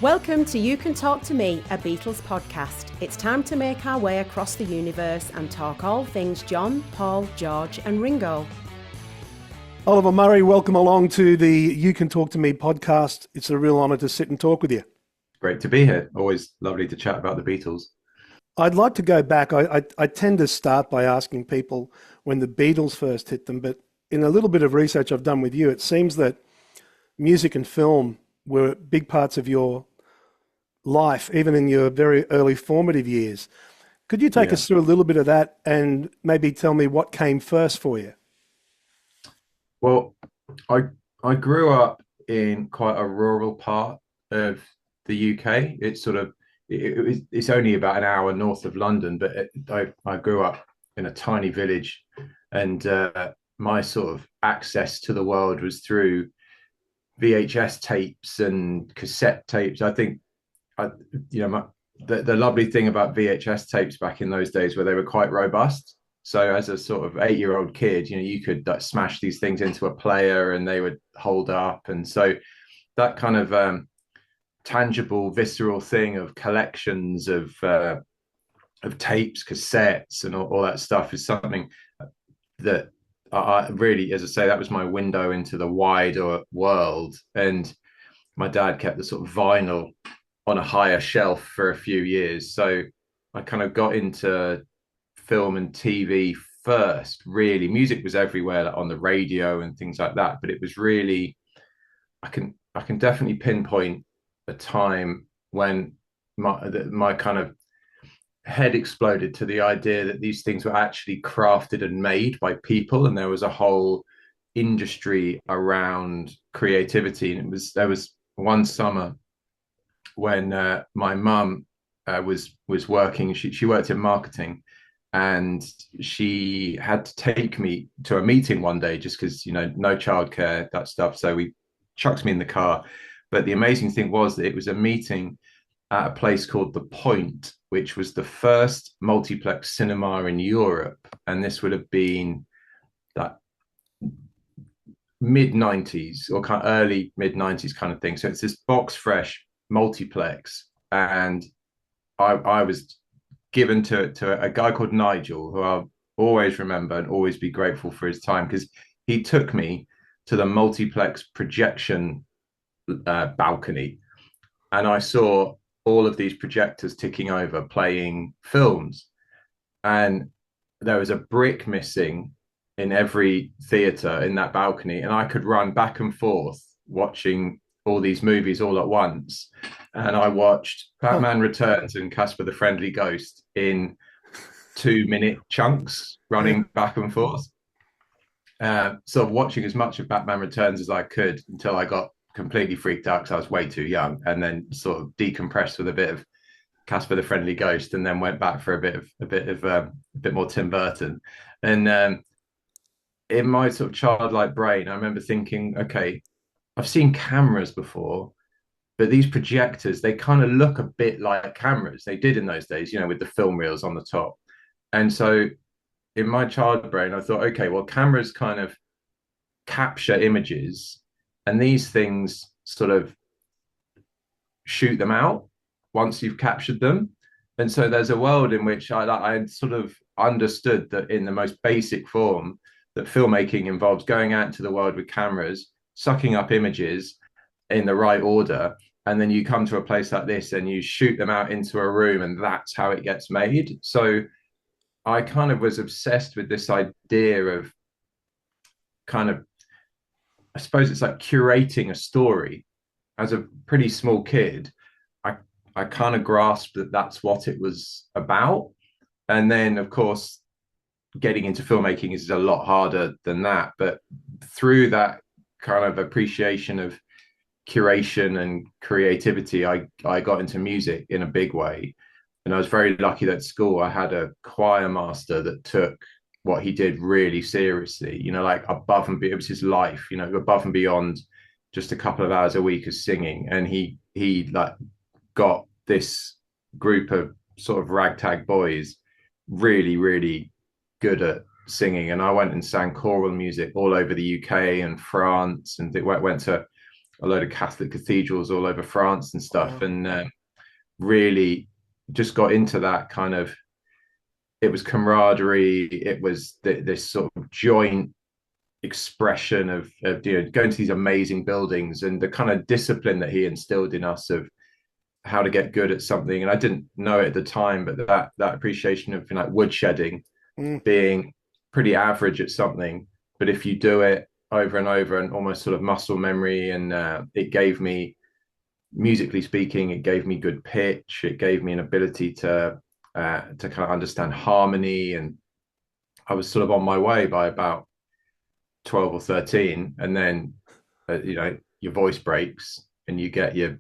Welcome to You Can Talk to Me, a Beatles podcast. It's time to make our way across the universe and talk all things John, Paul, George and Ringo. Oliver Murray, welcome along to the You Can Talk to Me podcast. It's a real honour to sit and talk with you. Great to be here. Always lovely to chat about the Beatles. I'd like to go back. I tend to start by asking people when the Beatles first hit them, but in a little bit of research I've done with you, it seems that music and film were big parts of your life, even in your very early formative years. Could you take us through a little bit of that and maybe tell me what came first for you? Well, I grew up in quite a rural part of the UK. It's only about an hour north of London, but I grew up in a tiny village, and my sort of access to the world was through VHS tapes and cassette tapes. I think the lovely thing about VHS tapes back in those days were they were quite robust. So as a sort of 8-year-old kid, you could smash these things into a player and they would hold up. And so that kind of tangible, visceral thing of collections of tapes, cassettes, and all that stuff is something that I really, as I say, that was my window into the wider world. And my dad kept the sort of vinyl on a higher shelf for a few years. So I kind of got into film and TV first, really. Music was everywhere, like on the radio and things like that. But it was really, I can definitely pinpoint a time when my kind of head exploded to the idea that these things were actually crafted and made by people, and there was a whole industry around creativity. And there was one summer when my mum was working. She worked in marketing, and she had to take me to a meeting one day just because no childcare, that stuff. So we chucked me in the car. But the amazing thing was that it was a meeting at a place called The Point, which was the first multiplex cinema in Europe. And this would have been that mid-90s or kind of early mid-90s kind of thing. So it's this box fresh multiplex. And I was given to a guy called Nigel, who I'll always remember and always be grateful for his time, because he took me to the multiplex projection balcony. And I saw all of these projectors ticking over, playing films. And there was a brick missing in every theatre in that balcony. And I could run back and forth watching all these movies all at once. And I watched Batman Returns and Casper the Friendly Ghost in 2-minute chunks, running back and forth. So watching as much of Batman Returns as I could until I got completely freaked out because I was way too young, and then sort of decompressed with a bit of Casper the Friendly Ghost, and then went back for a bit more Tim Burton. And in my sort of childlike brain, I remember thinking, okay, I've seen cameras before, but these projectors, they kind of look a bit like cameras. They did in those days, with the film reels on the top. And so in my child brain, I thought, okay, well, cameras kind of capture images, and these things sort of shoot them out once you've captured them. And so there's a world in which I sort of understood that in the most basic form, that filmmaking involves going out into the world with cameras, sucking up images in the right order, and then you come to a place like this and you shoot them out into a room, and that's how it gets made. So I kind of was obsessed with this idea of kind of, I suppose it's like curating a story. As a pretty small kid, I kind of grasped that that's what it was about. And then, of course, getting into filmmaking is a lot harder than that. But through that kind of appreciation of curation and creativity, I got into music in a big way. And I was very lucky that at school I had a choir master that took what he did really seriously, like above and beyond. It was his life, above and beyond just a couple of hours a week of singing. And he like got this group of sort of ragtag boys really, really good at singing. And I went and sang choral music all over the UK and France, and went to a load of Catholic cathedrals all over France and stuff, Wow. and really just got into that kind of. It was camaraderie. It was this sort of joint expression of going to these amazing buildings, and the kind of discipline that he instilled in us of how to get good at something. And I didn't know it at the time, but that appreciation of like woodshedding, Mm. being pretty average at something, but if you do it over and over and almost sort of muscle memory, and it gave me, musically speaking, it gave me good pitch. It gave me an ability to kind of understand harmony, and I was sort of on my way by about 12 or 13, and then your voice breaks and you're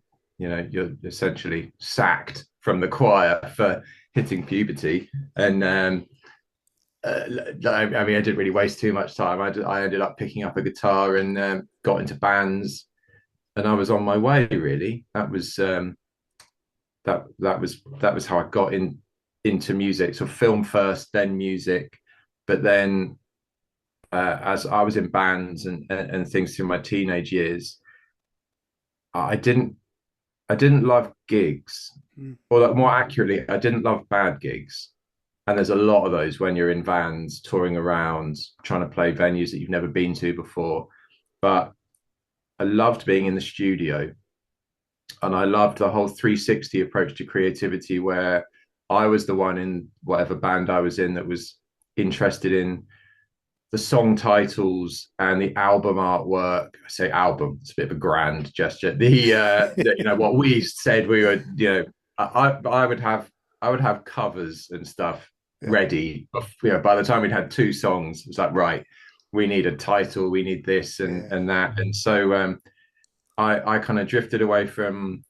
essentially sacked from the choir for hitting puberty. And I mean, I didn't really waste too much time. I ended up picking up a guitar and got into bands, and I was on my way. Really, that was how I got into music. So film first, then music, but then as I was in bands and things through my teenage years, I didn't love gigs, Mm. or like, more accurately, I didn't love bad gigs. And there's a lot of those when you're in vans touring around trying to play venues that you've never been to before. But I loved being in the studio, and I loved the whole 360 approach to creativity, where I was the one in whatever band I was in that was interested in the song titles and the album artwork. I say album, it's a bit of a grand gesture. What we said we were, I would have covers and stuff Yeah. ready. By the time we'd had two songs, it was like, right, we need a title, we need this and that. And so I kind of drifted away from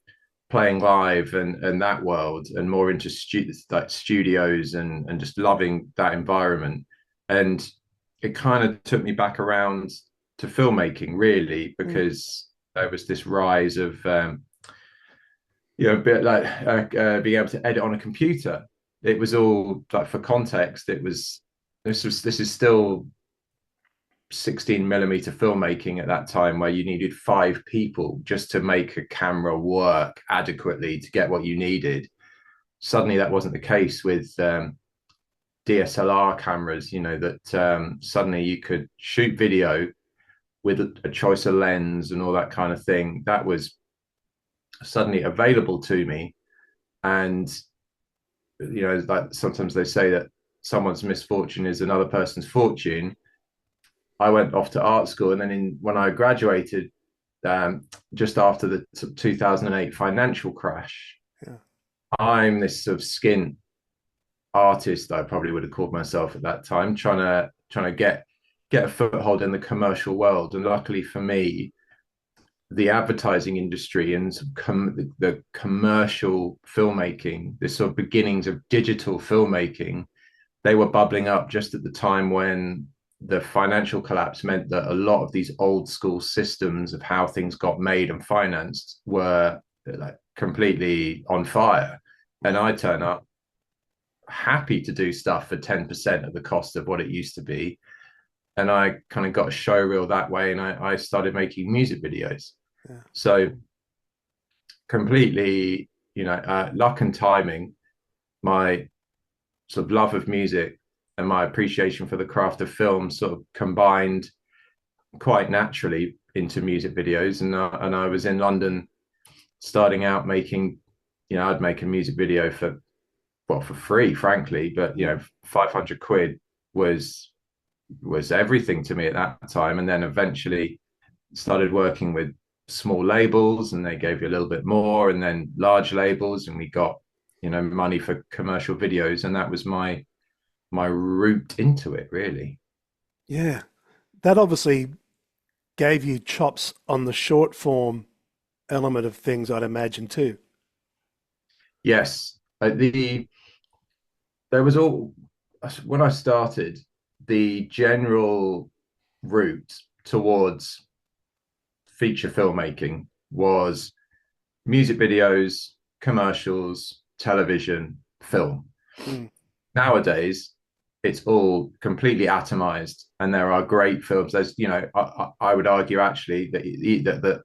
playing live and that world, and more into studios and just loving that environment. And it kind of took me back around to filmmaking, really, Mm. because there was this rise of a bit like being able to edit on a computer. It was all like, for context, this is still 16mm filmmaking at that time, where you needed 5 people just to make a camera work adequately to get what you needed. Suddenly that wasn't the case with DSLR cameras, that suddenly you could shoot video with a choice of lens and all that kind of thing. That was suddenly available to me. And like sometimes they say that someone's misfortune is another person's fortune. I went off to art school, and then when I graduated, just after the 2008 financial crash, Yeah. I'm this sort of skint artist, I probably would have called myself at that time, trying to get a foothold in the commercial world. And luckily for me, the advertising industry and the commercial filmmaking, the sort of beginnings of digital filmmaking, they were bubbling up just at the time when the financial collapse meant that a lot of these old school systems of how things got made and financed were like completely on fire. And I turn up happy to do stuff for 10% of the cost of what it used to be. And I kind of got a show reel that way, and I started making music videos. Yeah. So completely, luck and timing, my sort of love of music and my appreciation for the craft of film sort of combined quite naturally into music videos. And I was in London starting out making, I'd make a music video for free, frankly, but 500 quid was everything to me at that time. And then eventually started working with small labels, and they gave you a little bit more, and then large labels, and we got money for commercial videos, and that was my route into it, really. Yeah. That obviously gave you chops on the short form element of things, I'd imagine too. Yes, there was all, when I started, the general route towards feature filmmaking was music videos, commercials, television, film. Mm. Nowadays, it's all completely atomized, and there are great films. There's, I would argue actually that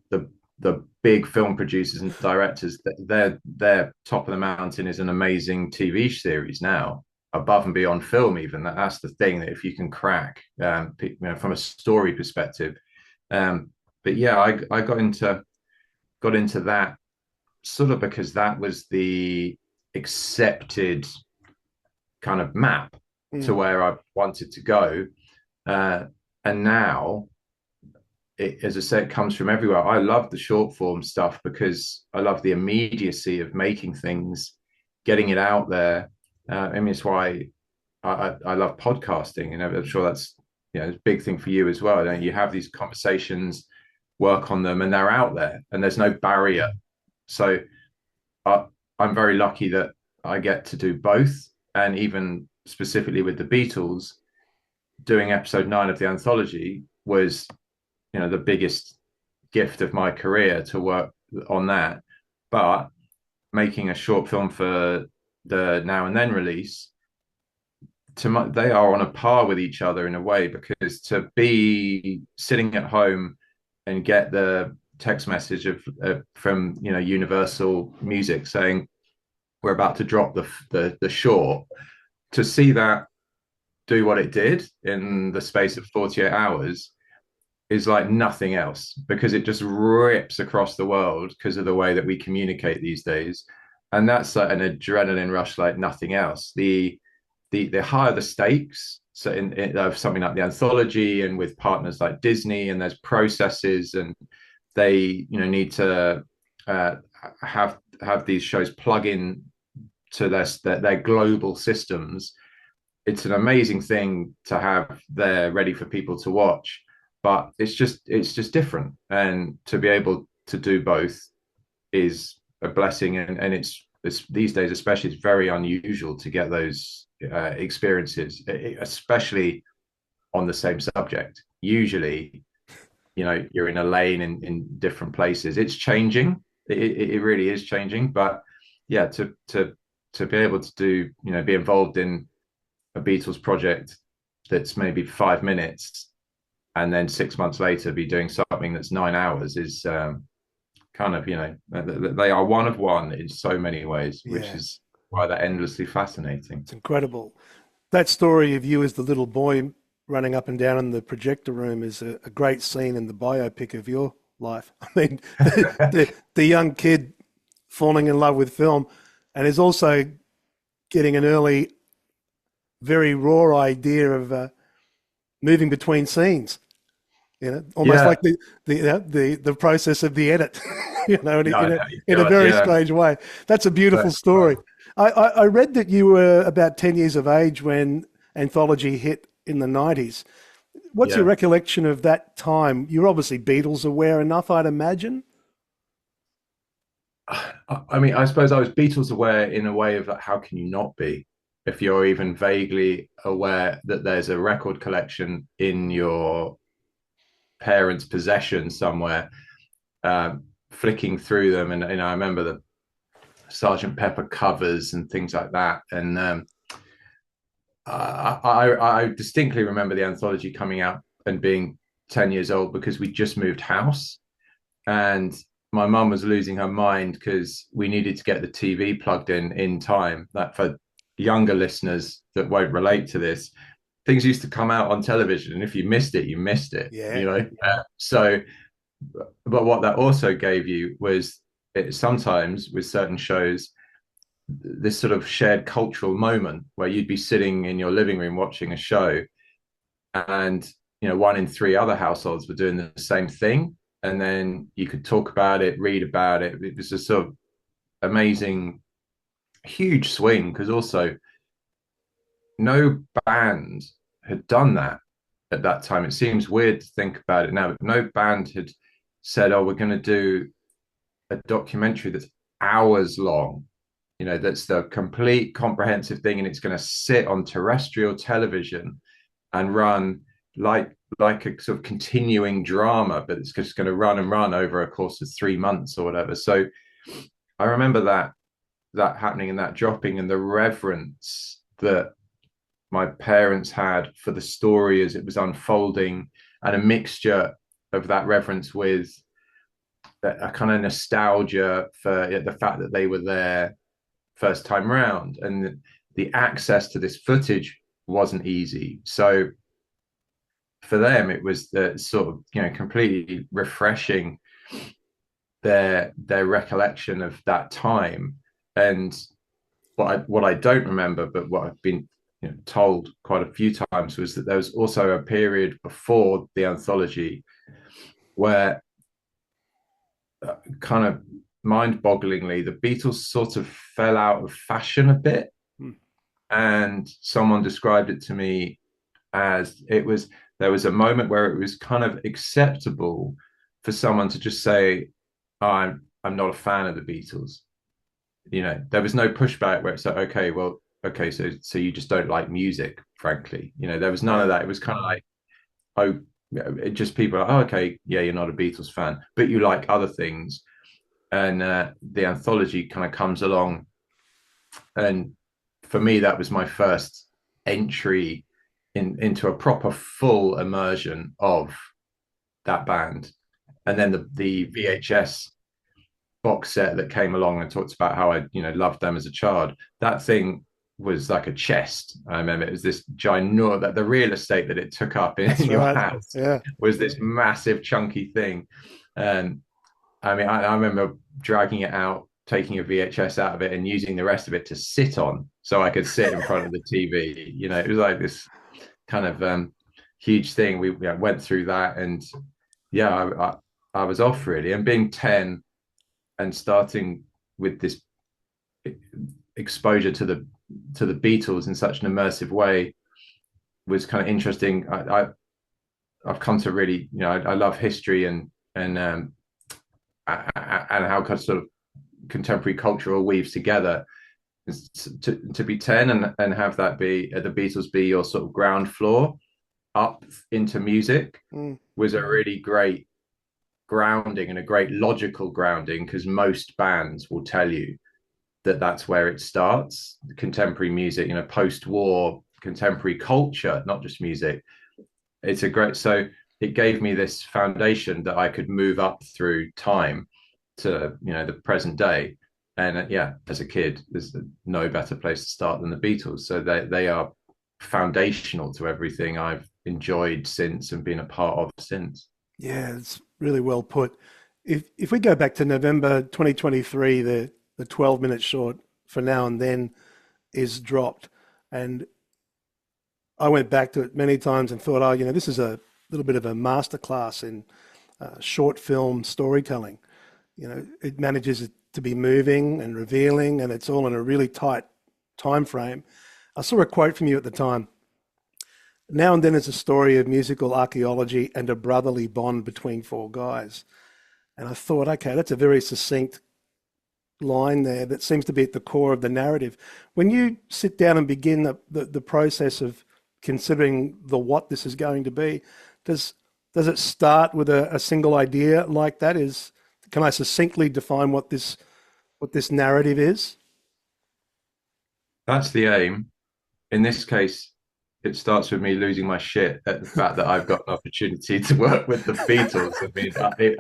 the big film producers and directors, their top of the mountain is an amazing TV series now, above and beyond film. Even that's the thing, that if you can crack, from a story perspective. But yeah, I got into that sort of because that was the accepted kind of map to where I wanted to go. And now, as I said, it comes from everywhere. I love the short form stuff because I love the immediacy of making things, getting it out there. I mean, it's why I love podcasting. I'm sure that's a big thing for you as well. Don't you have these conversations, work on them, and they're out there, and there's no barrier. So I'm very lucky that I get to do both, and even specifically with the Beatles, doing episode 9 of the anthology was, the biggest gift of my career to work on that. But making a short film for the Now and Then release, they are on a par with each other in a way, because to be sitting at home and get the text message from Universal Music saying we're about to drop the short, to see that do what it did in the space of 48 hours is like nothing else, because it just rips across the world because of the way that we communicate these days. And that's like an adrenaline rush like nothing else. The higher the stakes, so in something like the anthology, and with partners like Disney, and there's processes, and they need to have these shows plug in to their global systems. It's an amazing thing to have there ready for people to watch, but it's just different, and to be able to do both is a blessing. And it's these days especially, it's very unusual to get those experiences, especially on the same subject. Usually, you're in a lane in different places. It's changing. It really is changing. But yeah, to be able to do, be involved in a Beatles project that's maybe 5 minutes, and then 6 months later be doing something that's 9 hours, is kind of, they are one of one in so many ways, which is why they're endlessly fascinating. It's incredible. That story of you as the little boy running up and down in the projector room is a great scene in the biopic of your life. I mean, the young kid falling in love with film, and is also getting an early, very raw idea of moving between scenes. Almost like the process of the edit, in a very strange way. That's a beautiful story. I read that you were about 10 years of age when Anthology hit in the 90s. What's your recollection of that time? You're obviously Beatles aware enough, I'd imagine. I mean, I suppose I was Beatles aware in a way of like, how can you not be, if you're even vaguely aware that there's a record collection in your parents' possession somewhere, flicking through them. And I remember the Sergeant Pepper covers and things like that. And I distinctly remember the anthology coming out and being 10 years old, because we just moved house, and my mum was losing her mind because we needed to get the TV plugged in time. That, for younger listeners that won't relate to this, things used to come out on television, and if you missed it, you missed it. So, but what that also gave you was, sometimes with certain shows, this sort of shared cultural moment where you'd be sitting in your living room watching a show, and 1 in 3 other households were doing the same thing, and then you could talk about it, read about it. It was a sort of amazing, huge swing, because also no band had done that at that time. It seems weird to think about it now, but no band had said, oh, we're going to do a documentary that's hours long, that's the complete comprehensive thing, and it's going to sit on terrestrial television and run like a sort of continuing drama, but it's just going to run and run over a course of 3 months or whatever. So I remember that happening, and that dropping, and the reverence that my parents had for the story as it was unfolding, and a mixture of that reverence with a kind of nostalgia for the fact that they were there first time round, and the access to this footage wasn't easy. So for them, it was the sort of completely refreshing their recollection of that time. And what I don't remember, but what I've been told quite a few times, was that there was also a period before the anthology where kind of mind-bogglingly the Beatles sort of fell out of fashion a bit. Hmm. And someone described it to me as there was a moment where it was kind of acceptable for someone to just say, oh, I'm not a fan of the Beatles. There was no pushback where it's like, okay, well, okay, so you just don't like music, frankly. There was none of that. It was kind of like, oh, it just people are, oh, okay, yeah, you're not a Beatles fan, but you like other things. And the anthology kind of comes along, and for me, that was my first entry into a proper full immersion of that band. And then the VHS box set that came along and talked about how I loved them as a child. That thing was like a chest. I remember it was this ginormous, that the real estate that it took up in your right. house Yeah. was this massive chunky thing. And I mean, I remember dragging it out, taking a VHS out of it, and using the rest of it to sit on, so I could sit in front of the TV. It was like this kind of huge thing. We went through that, and yeah, I was off really. And being 10 and starting with this exposure to the Beatles in such an immersive way was kind of interesting. I've come to really, I love history and how kind of sort of contemporary culture all weaves together. To be 10 and have that be the Beatles be your sort of ground floor up into music was a really great grounding, and a great logical grounding, because most bands will tell you that that's where it starts. Contemporary music, post-war contemporary culture, not just music. It's a great, so it gave me this foundation that I could move up through time to the present day. And yeah, as a kid, there's no better place to start than the Beatles. So they are foundational to everything I've enjoyed since and been a part of since. Yeah, it's really well put. If we go back to November 2023, the 12-minute short For Now and Then is dropped, and I went back to it many times and thought, oh, this is a little bit of a masterclass in short film storytelling. It manages to be moving and revealing, and it's all in a really tight time frame. I saw a quote from you at the time. Now and Then is a story of musical archaeology and a brotherly bond between four guys. And I thought, okay, that's a very succinct line there that seems to be at the core of the narrative. When you sit down and begin the process of considering what this is going to be, does it start with a single idea like that? Can I succinctly define what this narrative is? That's the aim. In this case, it starts with me losing my shit at the fact that I've got an opportunity to work with the Beatles. I mean,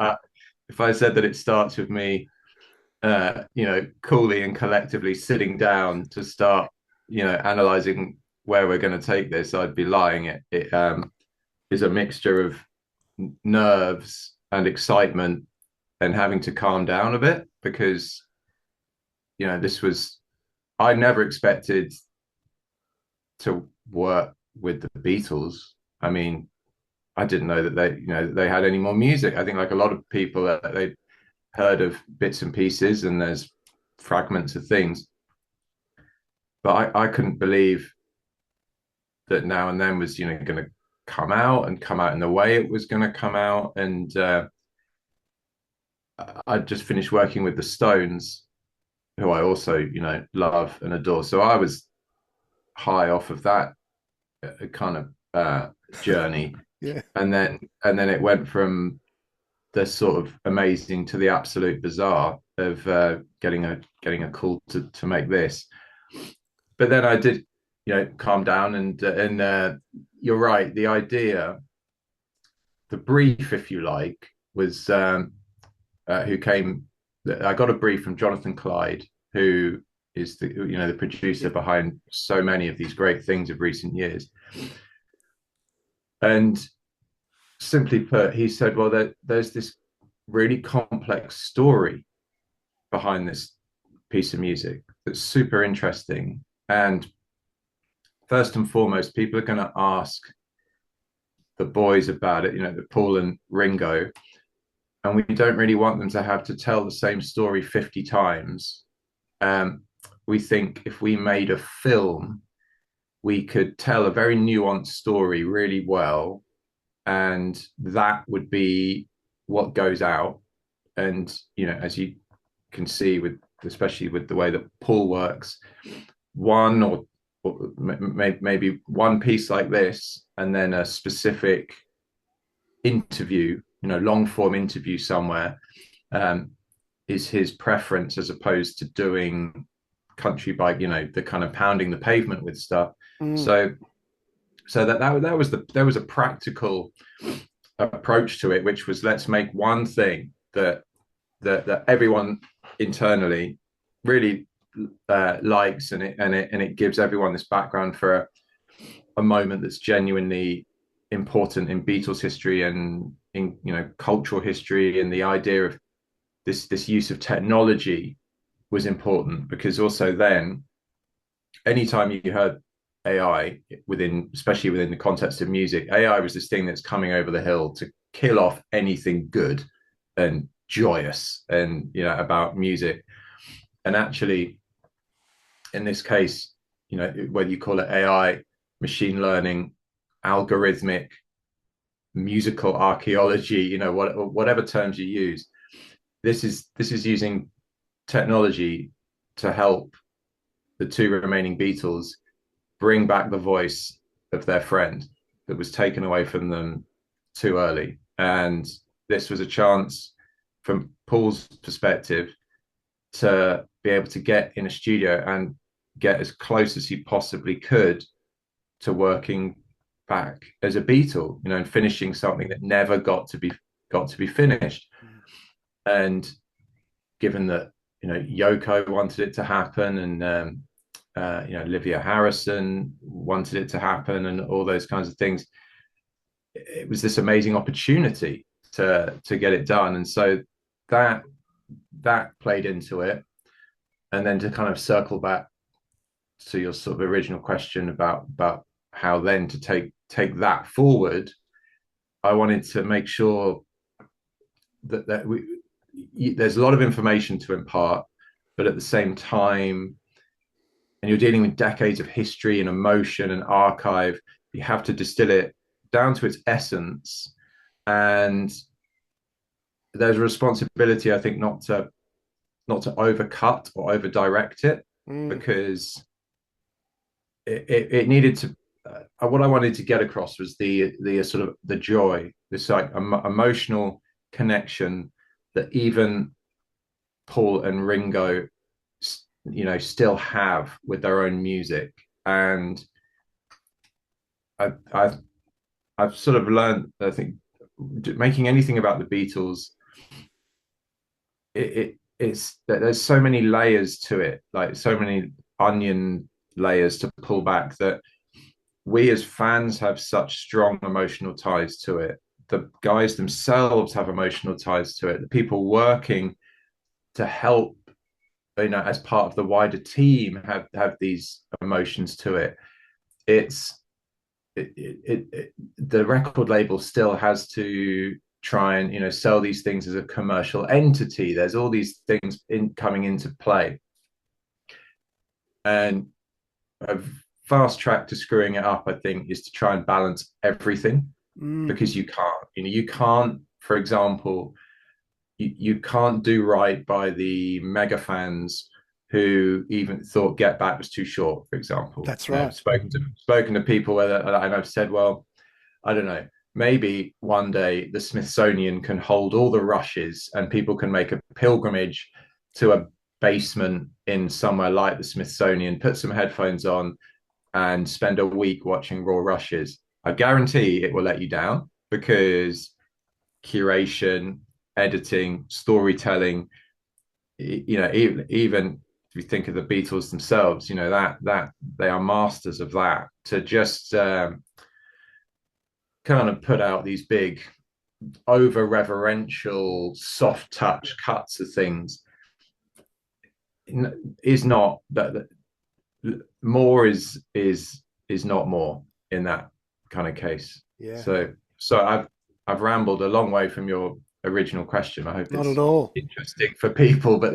if I said that it starts with me, coolly and collectively sitting down to start, analyzing where we're going to take this, I'd be lying. It is a mixture of nerves and excitement and having to calm down a bit, because, I never expected to work with the Beatles. I mean, I didn't know that they had any more music. I think, like a lot of people, they heard of bits and pieces and there's fragments of things, but I couldn't believe that Now and Then was going to come out in the way it was going to come out. And I just finished working with the Stones, who I also love and adore, so I was high off of that kind of journey. Yeah. And then it went from the sort of amazing to the absolute bizarre of getting a call to make this. But then I did calm down, and you're right, the idea, the brief, if you like, was who came. I got a brief from Jonathan Clyde, who is the producer behind so many of these great things of recent years. And simply put, he said, well, there's this really complex story behind this piece of music that's super interesting. And first and foremost, people are going to ask the boys about it, the Paul and Ringo, and we don't really want them to have to tell the same story 50 times. We think if we made a film, we could tell a very nuanced story really well, and that would be what goes out. And as you can see, especially with the way that Paul works, one or maybe one piece like this, and then a specific interview, long form interview somewhere, is his preference, as opposed to doing country bike, the kind of pounding the pavement with stuff. So there was a practical approach to it, which was, let's make one thing that everyone internally really likes, and it gives everyone this background for a moment that's genuinely important in Beatles history and in cultural history. And the idea of this use of technology was important, because also then, anytime you heard AI especially within the context of music, AI was this thing that's coming over the hill to kill off anything good and joyous and about music. And actually, in this case, whether you call it AI, machine learning, algorithmic, musical archaeology, whatever terms you use, this is using technology to help the two remaining Beatles bring back the voice of their friend that was taken away from them too early. And this was a chance, from Paul's perspective, to be able to get in a studio and get as close as he possibly could to working back as a Beatle, and finishing something that never got to be finished. And given that Yoko wanted it to happen, and Olivia Harrison wanted it to happen, and all those kinds of things, it was this amazing opportunity to get it done. And so that played into it. And then to kind of circle back to your sort of original question about how then to take that forward, I wanted to make sure that there's a lot of information to impart, but at the same time, and you're dealing with decades of history and emotion and archive, you have to distill it down to its essence. And there's a responsibility, I think, not to overcut or over direct it, because it needed to. What I wanted to get across was the sort of the joy, this like emotional connection that even Paul and Ringo, still have with their own music. And I've sort of learned, I think, making anything about the Beatles, it's there's so many layers to it, like so many onion layers to pull back, that we as fans have such strong emotional ties to it. The guys themselves have emotional ties to it. The people working to help, as part of the wider team, have these emotions to it. The record label still has to try and sell these things as a commercial entity. There's all these things coming into play, and a fast track to screwing it up, I think, is to try and balance everything, because you can't, for example, you can't do right by the mega fans who even thought Get Back was too short, for example. That's right. I've spoken to people and I've said, well, I don't know, maybe one day the Smithsonian can hold all the rushes and people can make a pilgrimage to a basement in somewhere like the Smithsonian, put some headphones on and spend a week watching raw rushes. I guarantee it will let you down, because curation editing, storytelling. Even if you think of the Beatles themselves, that they are masters of that. To just kind of put out these big, over reverential, soft touch cuts of things is not that. More is not more in that kind of case. Yeah. So I've rambled a long way from your original question. I hope Not it's at all interesting for people, but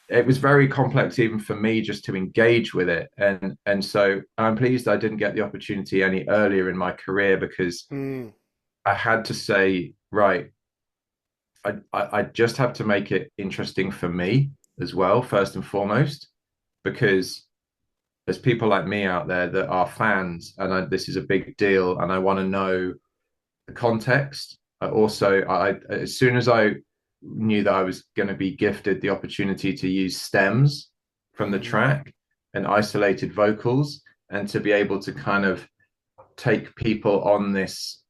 it was very complex even for me just to engage with it. And so I'm pleased I didn't get the opportunity any earlier in my career, because I had to say, right, I just have to make it interesting for me as well, first and foremost, because there's people like me out there that are fans, and this is a big deal, and I want to know the context. As soon as I knew that I was going to be gifted the opportunity to use stems from the track and isolated vocals, and to be able to kind of take people on this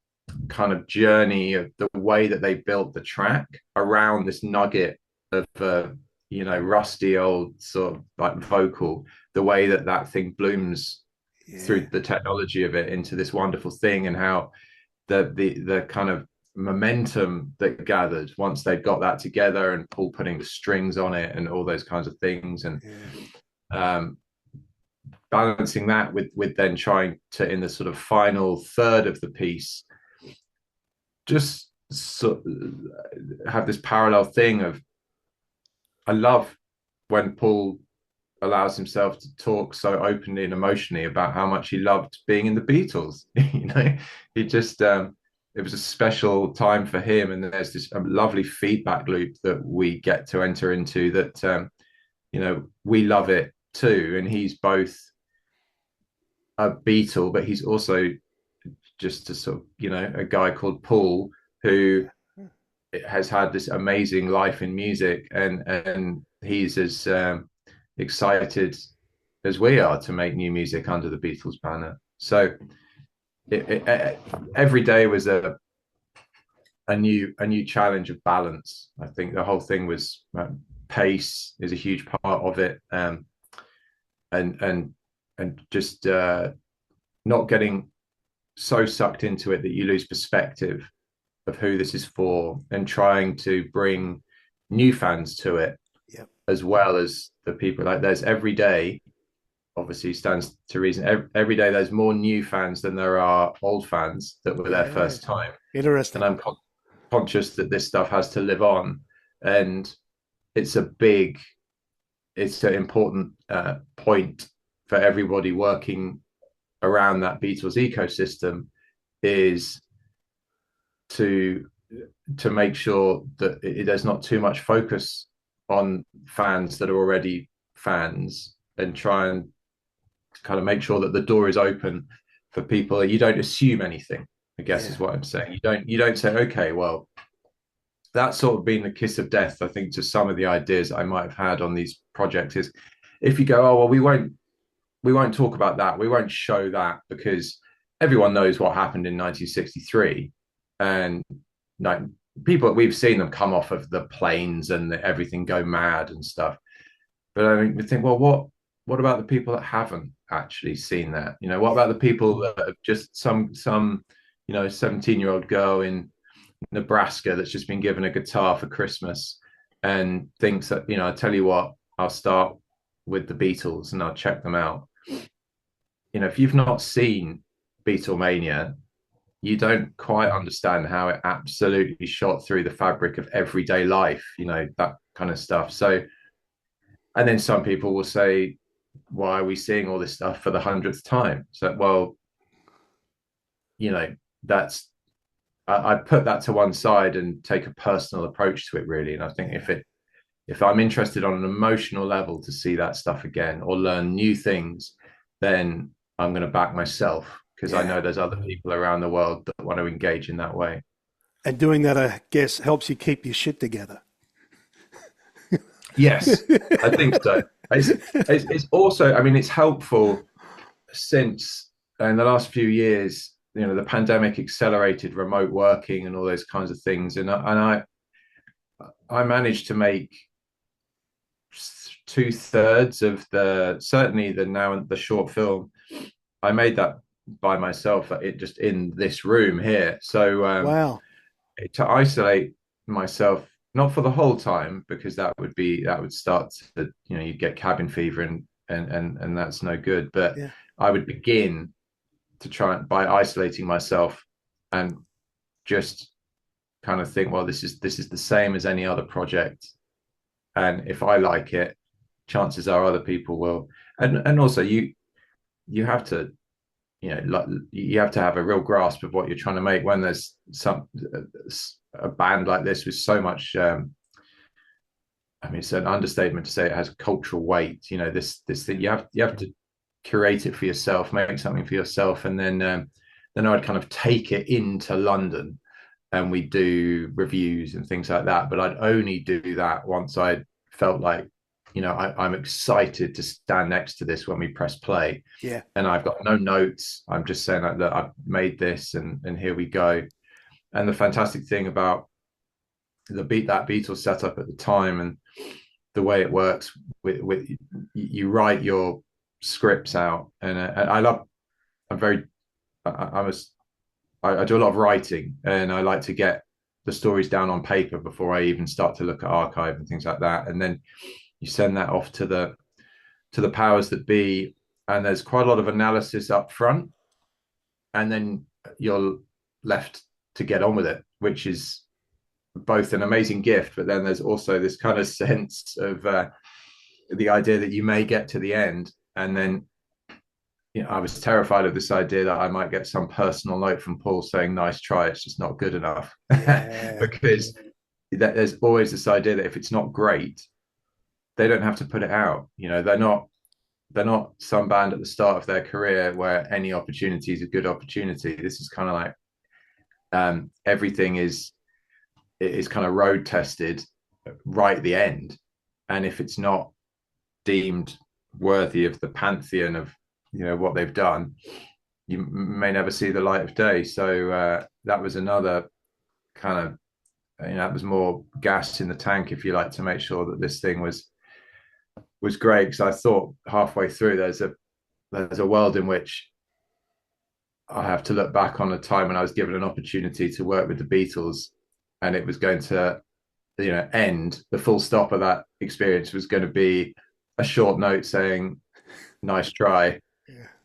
kind of journey of the way that they built the track around this nugget of rusty old sort of like vocal, the way that thing blooms through the technology of it into this wonderful thing, and how the kind of momentum that gathered once they'd got that together, and Paul putting the strings on it and all those kinds of things, and balancing that with then trying to, in the sort of final third of the piece, just have this parallel thing of, I love when Paul allows himself to talk so openly and emotionally about how much he loved being in the Beatles. He just it was a special time for him, and there's this lovely feedback loop that we get to enter into, that we love it too, and he's both a Beatle, but he's also just a sort of a guy called Paul who has had this amazing life in music, and he's as excited as we are to make new music under the Beatles banner. So every day was a new challenge of balance. I think the whole thing was pace is a huge part of it, and just not getting so sucked into it that you lose perspective of who this is for, and trying to bring new fans to it, as well as the people. Like, there's every day, obviously stands to reason, every day there's more new fans than there are old fans that were there first time. Interesting. And I'm conscious that this stuff has to live on, and it's an important point for everybody working around that Beatles ecosystem, is to make sure that there's not too much focus on fans that are already fans, and try and kind of make sure that the door is open for people. You don't assume anything, I guess, is what I'm saying. You don't say, okay, well, that's sort of been the kiss of death, I think, to some of the ideas I might have had on these projects, is if you go, oh, well, we won't talk about that, we won't show that, because everyone knows what happened in 1963, and people, we've seen them come off of the planes and everything go mad and stuff. But I mean, we think, well, what about the people that haven't actually seen that? What about the people that have just some 17-year-old girl in Nebraska that's just been given a guitar for Christmas and thinks that, I tell you what, I'll start with the Beatles and I'll check them out. If you've not seen Beatlemania, you don't quite understand how it absolutely shot through the fabric of everyday life, that kind of stuff. So, and then some people will say, why are we seeing all this stuff for the 100th time? So, well, I put that to one side and take a personal approach to it, really. And I think if I'm interested on an emotional level to see that stuff again or learn new things, then I'm going to back myself, because I know there's other people around the world that want to engage in that way. And doing that, I guess, helps you keep your shit together. Yes, I think so. It's also, I mean, it's helpful since in the last few years, the pandemic accelerated remote working and all those kinds of things, and I managed to make 2/3 of certainly the short film. I made that by myself, it just in this room here. So Wow. to isolate myself, not for the whole time, because that would start to, you'd get cabin fever, and that's no good. But Yeah. I would begin to try by isolating myself and just kind of think, well, this is the same as any other project, and if I like it, chances are other people will. And also you have to, like, you have to have a real grasp of what you're trying to make when there's a band like this with so much. I mean, it's an understatement to say it has cultural weight. This thing you have to curate it for yourself, make something for yourself, and then I'd kind of take it into London, and we do reviews and things like that. But I'd only do that once I felt like, I'm excited to stand next to this when we press play. Yeah. And I've got no notes. I'm just saying that, look, I've made this, and here we go. And the fantastic thing about that Beatles setup at the time, and the way it works with you write your scripts out, and I'm very, I do a lot of writing, and I like to get the stories down on paper before I even start to look at archive and things like that. And then you send that off to the powers that be, and there's quite a lot of analysis up front, and then you're left to get on with it, which is both an amazing gift, but then there's also this kind of sense of the idea that you may get to the end, and then I was terrified of this idea that I might get some personal note from Paul saying, "Nice try, it's just not good enough." Yeah. Because there's always this idea that if it's not great, they don't have to put it out. They're not some band at the start of their career where any opportunity is a good opportunity. This is kind of like everything is kind of road tested right at the end, and if it's not deemed worthy of the pantheon of what they've done, you may never see the light of day. So that was another kind of, that was more gas in the tank, if you like, to make sure that this thing was great. Because I thought halfway through there's a world in which I have to look back on a time when I was given an opportunity to work with the Beatles, and it was going to end. The full stop of that experience was going to be a short note saying, "Nice try,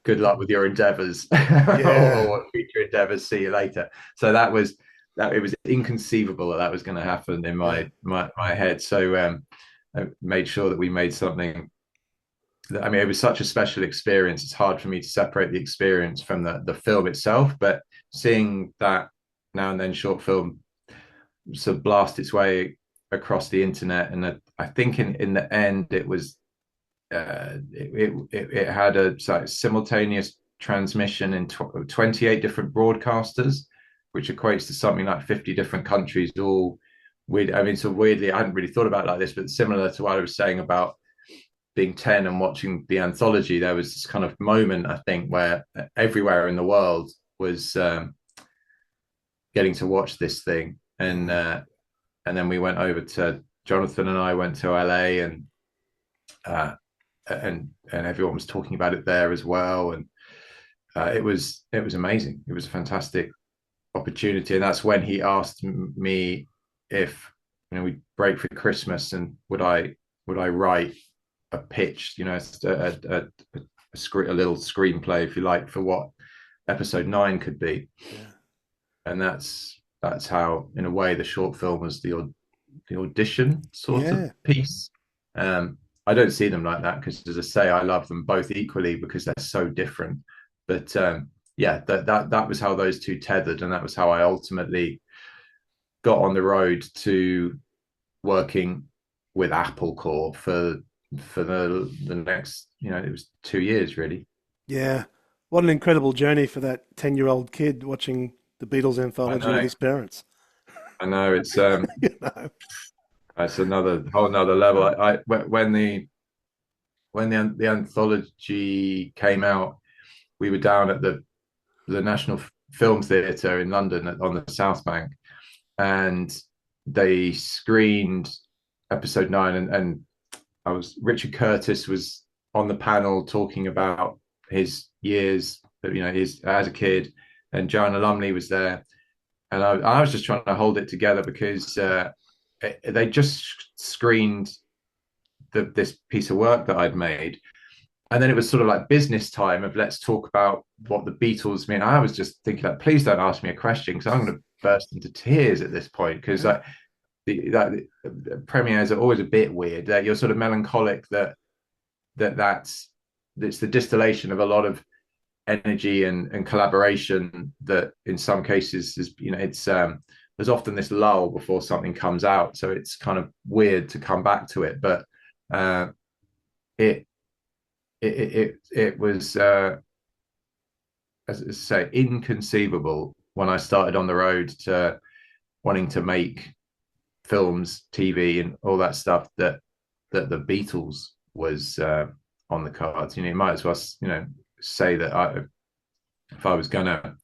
good luck with your endeavors," or future endeavors, see you later. So it was inconceivable that was going to happen in my head. So I made sure that we made something that, I mean, it was such a special experience. It's hard for me to separate the experience from the film itself, but seeing that Now and Then short film sort of blast its way across the internet, and I think in the end it was it had a simultaneous transmission in 28 different broadcasters, which equates to something like 50 different countries, all weird. I mean, so weirdly, I hadn't really thought about it like this, but similar to what I was saying about being 10 and watching the anthology, there was this kind of moment, I think, where everywhere in the world was getting to watch this thing. And then we went over to, Jonathan and I went to LA, and everyone was talking about it there as well. And it was amazing. It was a fantastic opportunity. And that's when he asked me if we'd break for Christmas, and would I write a pitch, a little screenplay, if you like, for what episode 9 could be. And that's how, in a way, the short film was the audition sort of piece. I don't see them like that, because, as I say, I love them both equally because they're so different. But that was how those two tethered, and that was how I ultimately got on the road to working with Apple Corps for the next, it was 2 years really. Yeah, what an incredible journey for that 10-year-old kid watching the Beatles anthology with his parents. I know, it's it's another whole nother level. When the anthology came out, we were down at the National film theatre in London on the South Bank, and they screened episode 9, and Richard Curtis was on the panel talking about his years, his as a kid, and Joanna Lumley was there, and I was just trying to hold it together because they just screened this piece of work that I'd made, and then it was sort of like business time of let's talk about what the Beatles mean. I was just thinking like, please don't ask me a question because I'm going to burst into tears at this point because like the premieres are always a bit weird. That you're sort of melancholic that's it's the distillation of a lot of energy and collaboration that in some cases is it's there's often this lull before something comes out, so it's kind of weird to come back to it, but it was as I say, inconceivable when I started on the road to wanting to make films, TV, and all that stuff that the Beatles was on the cards. You might as well say that if I was going to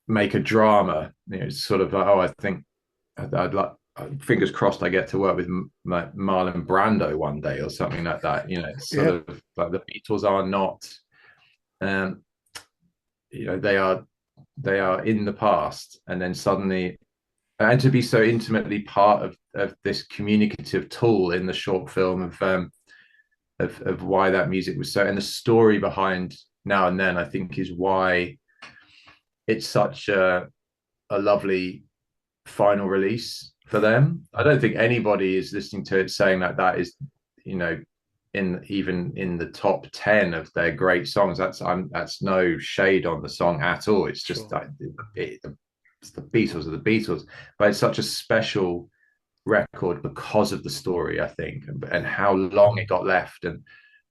make a drama, sort of like, I think I'd like, fingers crossed I get to work with like Marlon Brando one day or something like that. It's sort of like the Beatles are not, they are in the past, and then suddenly, and to be so intimately part of this communicative tool in the short film of why that music was so, and the story behind Now and Then, I think is why it's such a lovely final release for them. I don't think anybody is listening to it saying that is even in the top 10 of their great songs. That's no shade on the song at all. It's just like it's the Beatles are the Beatles, but it's such a special record because of the story, I think, and how long it got left, and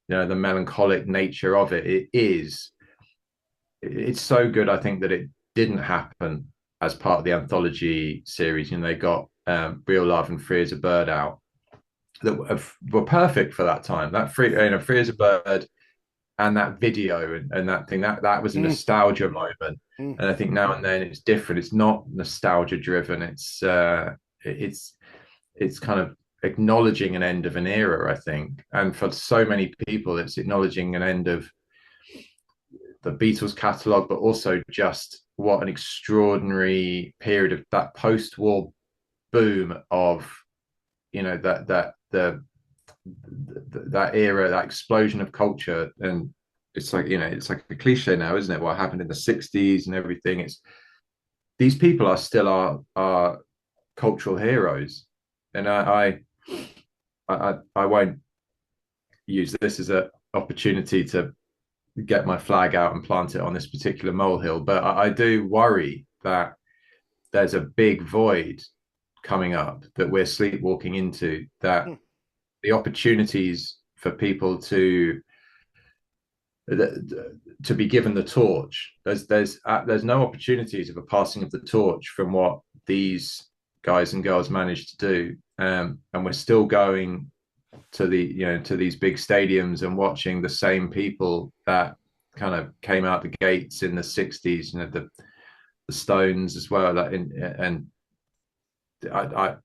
the melancholic nature of it. It's so good, I think, that it didn't happen as part of the anthology series. They got Real Love and Free as a Bird out that were perfect for that time. That Free as a Bird and that video and that thing, that was a nostalgia moment. And I think Now and Then it's different. It's not nostalgia driven. It's kind of acknowledging an end of an era, I think. And for so many people, it's acknowledging an end of the Beatles catalogue, but also just what an extraordinary period of that post-war boom of that era, that explosion of culture. And it's like it's like a cliche now, isn't it, what happened in the 60s and everything. It's these people are still our cultural heroes, and I won't use this as an opportunity to get my flag out and plant it on this particular molehill, but I do worry that there's a big void coming up that we're sleepwalking into, that the opportunities for people to be given the torch, there's no opportunities of a passing of the torch from what these guys and girls managed to do, and we're still going to these big stadiums and watching the same people that kind of came out the gates in the 60s, the Stones as well, and I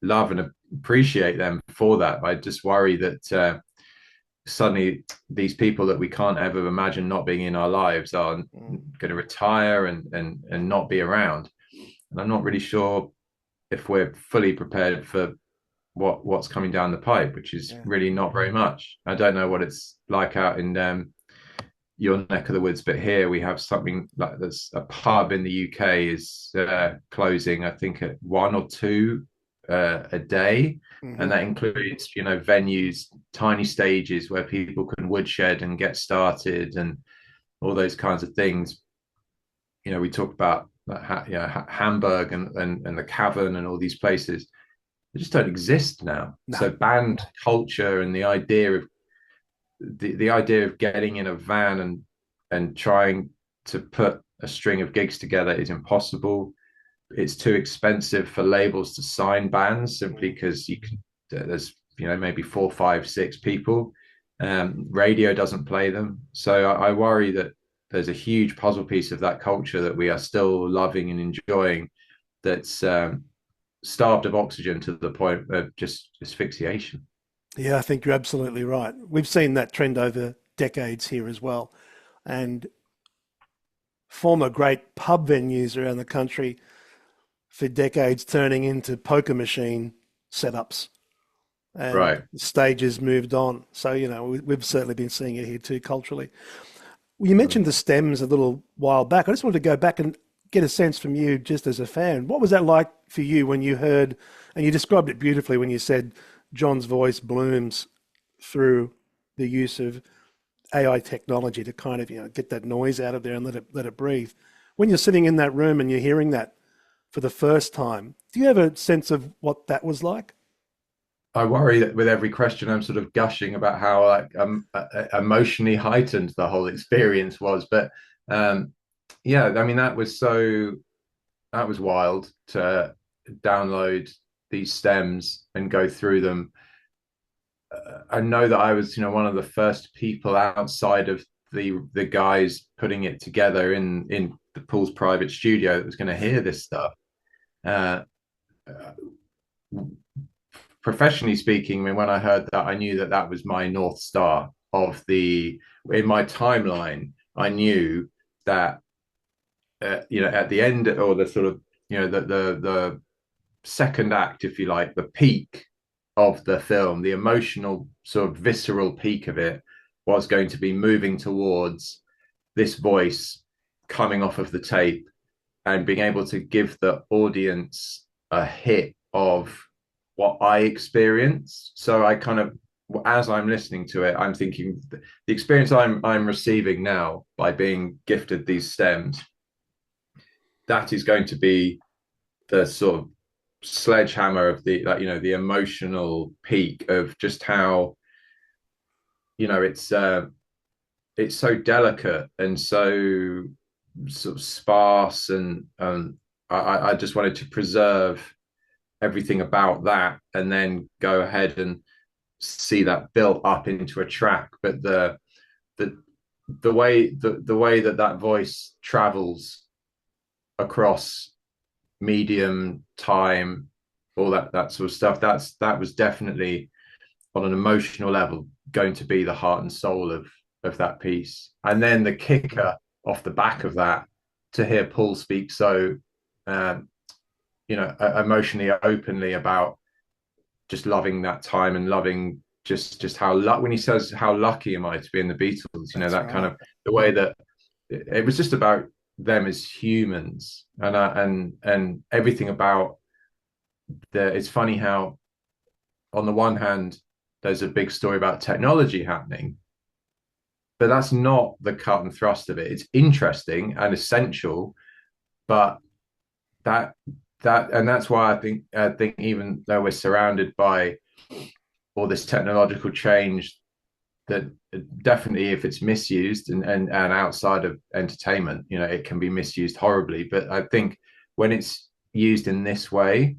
love and appreciate them for that. I just worry that suddenly these people that we can't ever imagine not being in our lives are going to retire and not be around. And I'm not really sure if we're fully prepared for what's coming down the pipe, which is really not very much. I don't know what it's like out in your neck of the woods, but here we have something like there's a pub in the UK is closing, I think, at 1 or 2 a day, and that includes venues, tiny stages where people can woodshed and get started and all those kinds of things. We talk about Hamburg and the Cavern and all these places. They just don't exist now. No. So band culture and the idea of getting in a van and trying to put a string of gigs together is impossible. It's too expensive for labels to sign bands simply because there's maybe 4, 5, 6 people. Radio doesn't play them. So I worry that there's a huge puzzle piece of that culture that we are still loving and enjoying, that's starved of oxygen to the point of just asphyxiation. Yeah, I think you're absolutely right. We've seen that trend over decades here as well. And former great pub venues around the country for decades turning into poker machine setups, and Right. stages moved on. So, we've certainly been seeing it here too culturally. Well, you mentioned the stems a little while back. I just wanted to go back and get a sense from you, just as a fan. What was that like for you when you heard, and you described it beautifully when you said John's voice blooms through the use of AI technology to kind of, get that noise out of there and let it breathe. When you're sitting in that room and you're hearing that for the first time, do you have a sense of what that was like? I worry that with every question, I'm sort of gushing about how like emotionally heightened the whole experience was. But yeah, I mean, that was wild to download these stems and go through them. I know that I was, one of the first people outside of the guys putting it together in the Paul's private studio that was going to hear this stuff. Uh, Professionally speaking, I mean, when I heard that, I knew that that was my North Star of in my timeline. I knew that, at the end, or the sort of, the second act, if you like, the peak of the film, the emotional sort of visceral peak of it was going to be moving towards this voice coming off of the tape and being able to give the audience a hit of what I experienced. So I kind of, as I'm listening to it, I'm thinking the experience I'm receiving now by being gifted these stems, that is going to be the sort of sledgehammer of the, like, the emotional peak of just how, it's so delicate and so sort of sparse, and I just wanted to preserve everything about that and then go ahead and see that built up into a track. But the the way that voice travels across medium, time, all that sort of stuff, that was definitely on an emotional level going to be the heart and soul of that piece. And then the kicker off the back of that, to hear Paul speak so emotionally openly about just loving that time and loving just how when he says how lucky am I to be in the Beatles, That's that right. kind of the way that it was just about them as humans, and everything about it's funny how on the one hand there's a big story about technology happening, but that's not the cut and thrust of it. It's interesting and essential, but that and that's why I think even though we're surrounded by all this technological change, that definitely, if it's misused and outside of entertainment, it can be misused horribly. But I think when it's used in this way,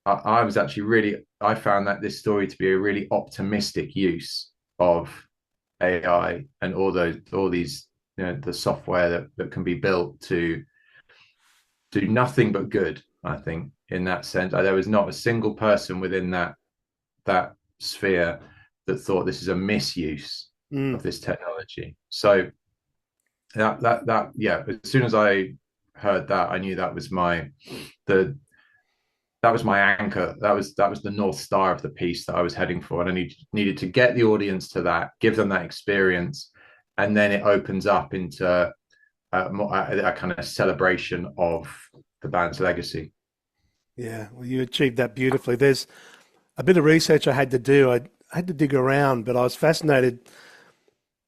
I was actually I found that this story to be a really optimistic use of AI and all these, the software that can be built to do nothing but good. I think in that sense, there was not a single person within that sphere that thought this is a misuse of this technology. So yeah, as soon as I heard that, I knew that was my anchor. That was the North Star of the piece that I was heading for, and I needed to get the audience to that, give them that experience, and then it opens up into a kind of celebration of the band's legacy. Yeah, well, you achieved that beautifully. There's a bit of research I had to do. I had to dig around, but I was fascinated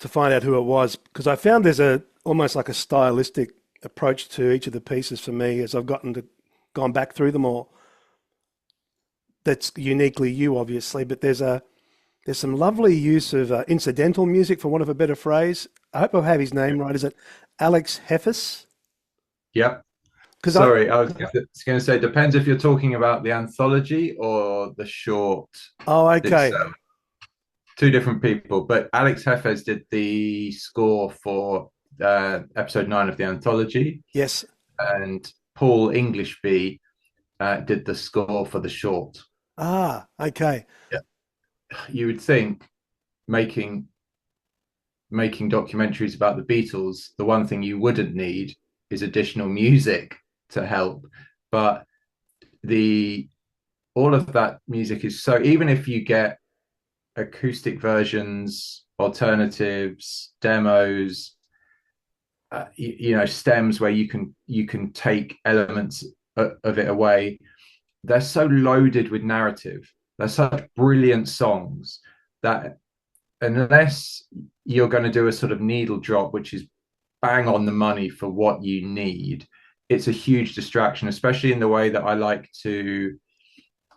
to find out who it was, because I found there's almost like a stylistic approach to each of the pieces for me as I've gone back through them all. That's uniquely you, obviously, but there's some lovely use of incidental music, for want of a better phrase. I hope I have his name right. Is it Alex Heffes? Yep. Sorry, I was going to say, depends if you're talking about the anthology or the short. Oh, okay. Two different people, but Alex Heffes did the score for episode 9 of the anthology, Yes. and Paul Englishby did the score for the short. Ah, okay. Yeah. You would think making documentaries about the Beatles, the one thing you wouldn't need is additional music to help, but the all of that music is so, even if you get acoustic versions, alternatives, demos, stems where you can take elements of it away, they're so loaded with narrative. They're such brilliant songs that unless you're going to do a sort of needle drop, which is bang on the money for what you need, it's a huge distraction, especially in the way that I like to.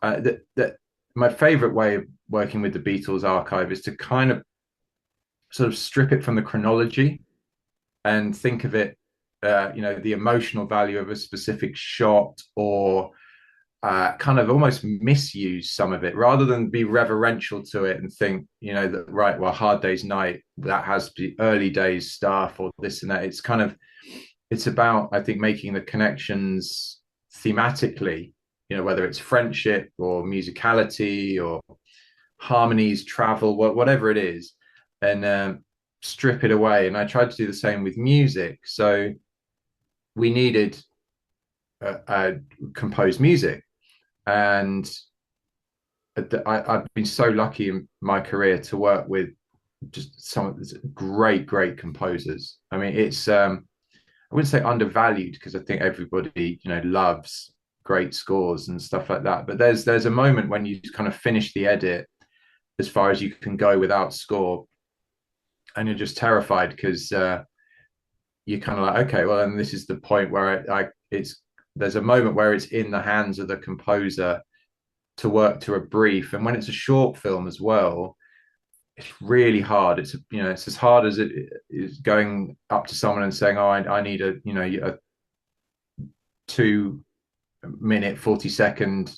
That my favorite way of working with the Beatles archive is to kind of sort of strip it from the chronology and think of it, the emotional value of a specific shot, or kind of almost misuse some of it rather than be reverential to it and think, that, right, well, Hard Day's Night, that has the early days stuff or this and that. It's about, I think, making the connections thematically, whether it's friendship or musicality or harmonies, travel, whatever it is, and strip it away. And I tried to do the same with music. So we needed composed music. And I've been so lucky in my career to work with just some of these great, great composers. I mean, it's I wouldn't say undervalued, because I think everybody, loves great scores and stuff like that. But there's a moment when you kind of finish the edit as far as you can go without score, and you're just terrified because you're kind of like, okay, well, then this is the point where there's a moment where it's in the hands of the composer to work to a brief. And when it's a short film as well, it's really hard. It's as hard as it is going up to someone and saying, oh, I need a 2-minute 40-second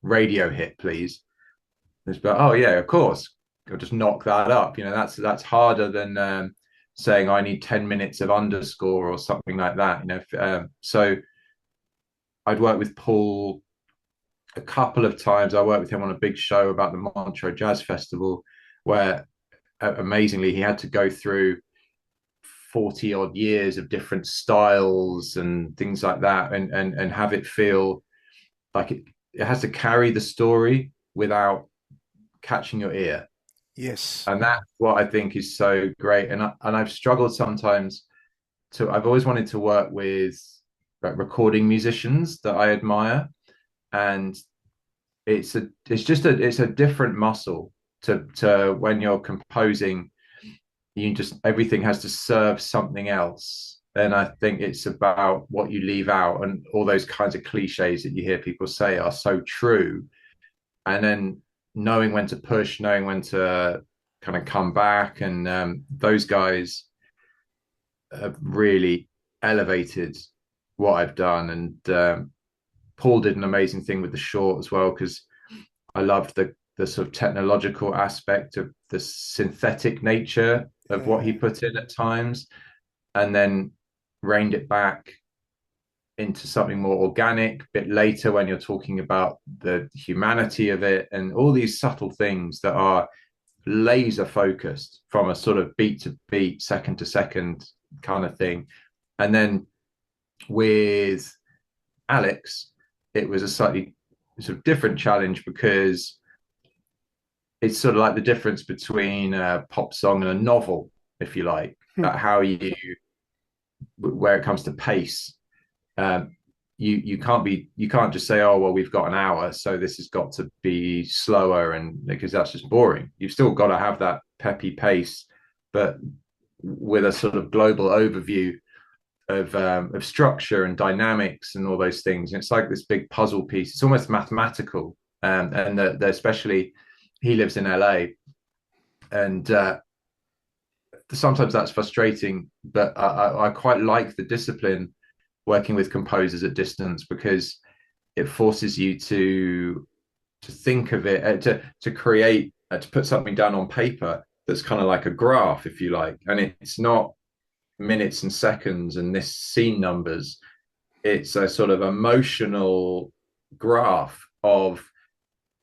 radio hit, please. But oh yeah, of course, I'll just knock that up. That's harder than saying I need 10 minutes of underscore or something like that. So I'd worked with Paul a couple of times. I worked with him on a big show about the Montreux Jazz Festival, where amazingly he had to go through 40 odd years of different styles and things like that, and have it feel like it has to carry the story without catching your ear. Yes. And that's what I think is so great. And I've struggled sometimes I've always wanted to work with recording musicians that I admire, and it's a different muscle to when you're composing. Everything has to serve something else. And I think it's about what you leave out, and all those kinds of cliches that you hear people say are so true. And then knowing when to push, knowing when to kind of come back. And those guys have really elevated what I've done. And Paul did an amazing thing with the short as well, because I loved the sort of technological aspect of the synthetic nature of what he put in at times, and then reined it back into something more organic a bit later when you're talking about the humanity of it, and all these subtle things that are laser focused from a sort of beat to beat, second to second kind of thing. And then with Alex, it was a slightly sort of different challenge, because it's sort of like the difference between a pop song and a novel, if you like, how where it comes to pace. You can't just say, oh well, we've got an hour, so this has got to be slower, and because that's just boring. You've still got to have that peppy pace, but with a sort of global overview of structure and dynamics and all those things. And it's like this big puzzle piece. It's almost mathematical, and especially he lives in LA, and sometimes that's frustrating. But I quite like the discipline working with composers at distance, because it forces you to think of it, to create, to put something down on paper that's kind of like a graph, if you like. And it's not minutes and seconds and this scene numbers. It's a sort of emotional graph of,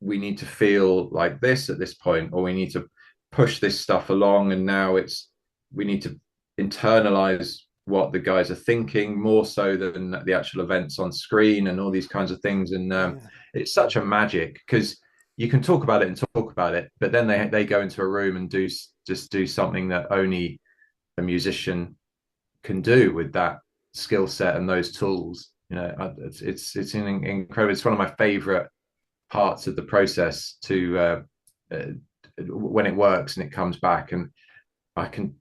we need to feel like this at this point, or we need to push this stuff along, and now we need to internalize what the guys are thinking more so than the actual events on screen, and all these kinds of things. And it's such a magic, because you can talk about it and talk about it, but then they go into a room and do something that only a musician can do with that skill set and those tools. It's an incredible. It's one of my favorite parts of the process when it works and it comes back, and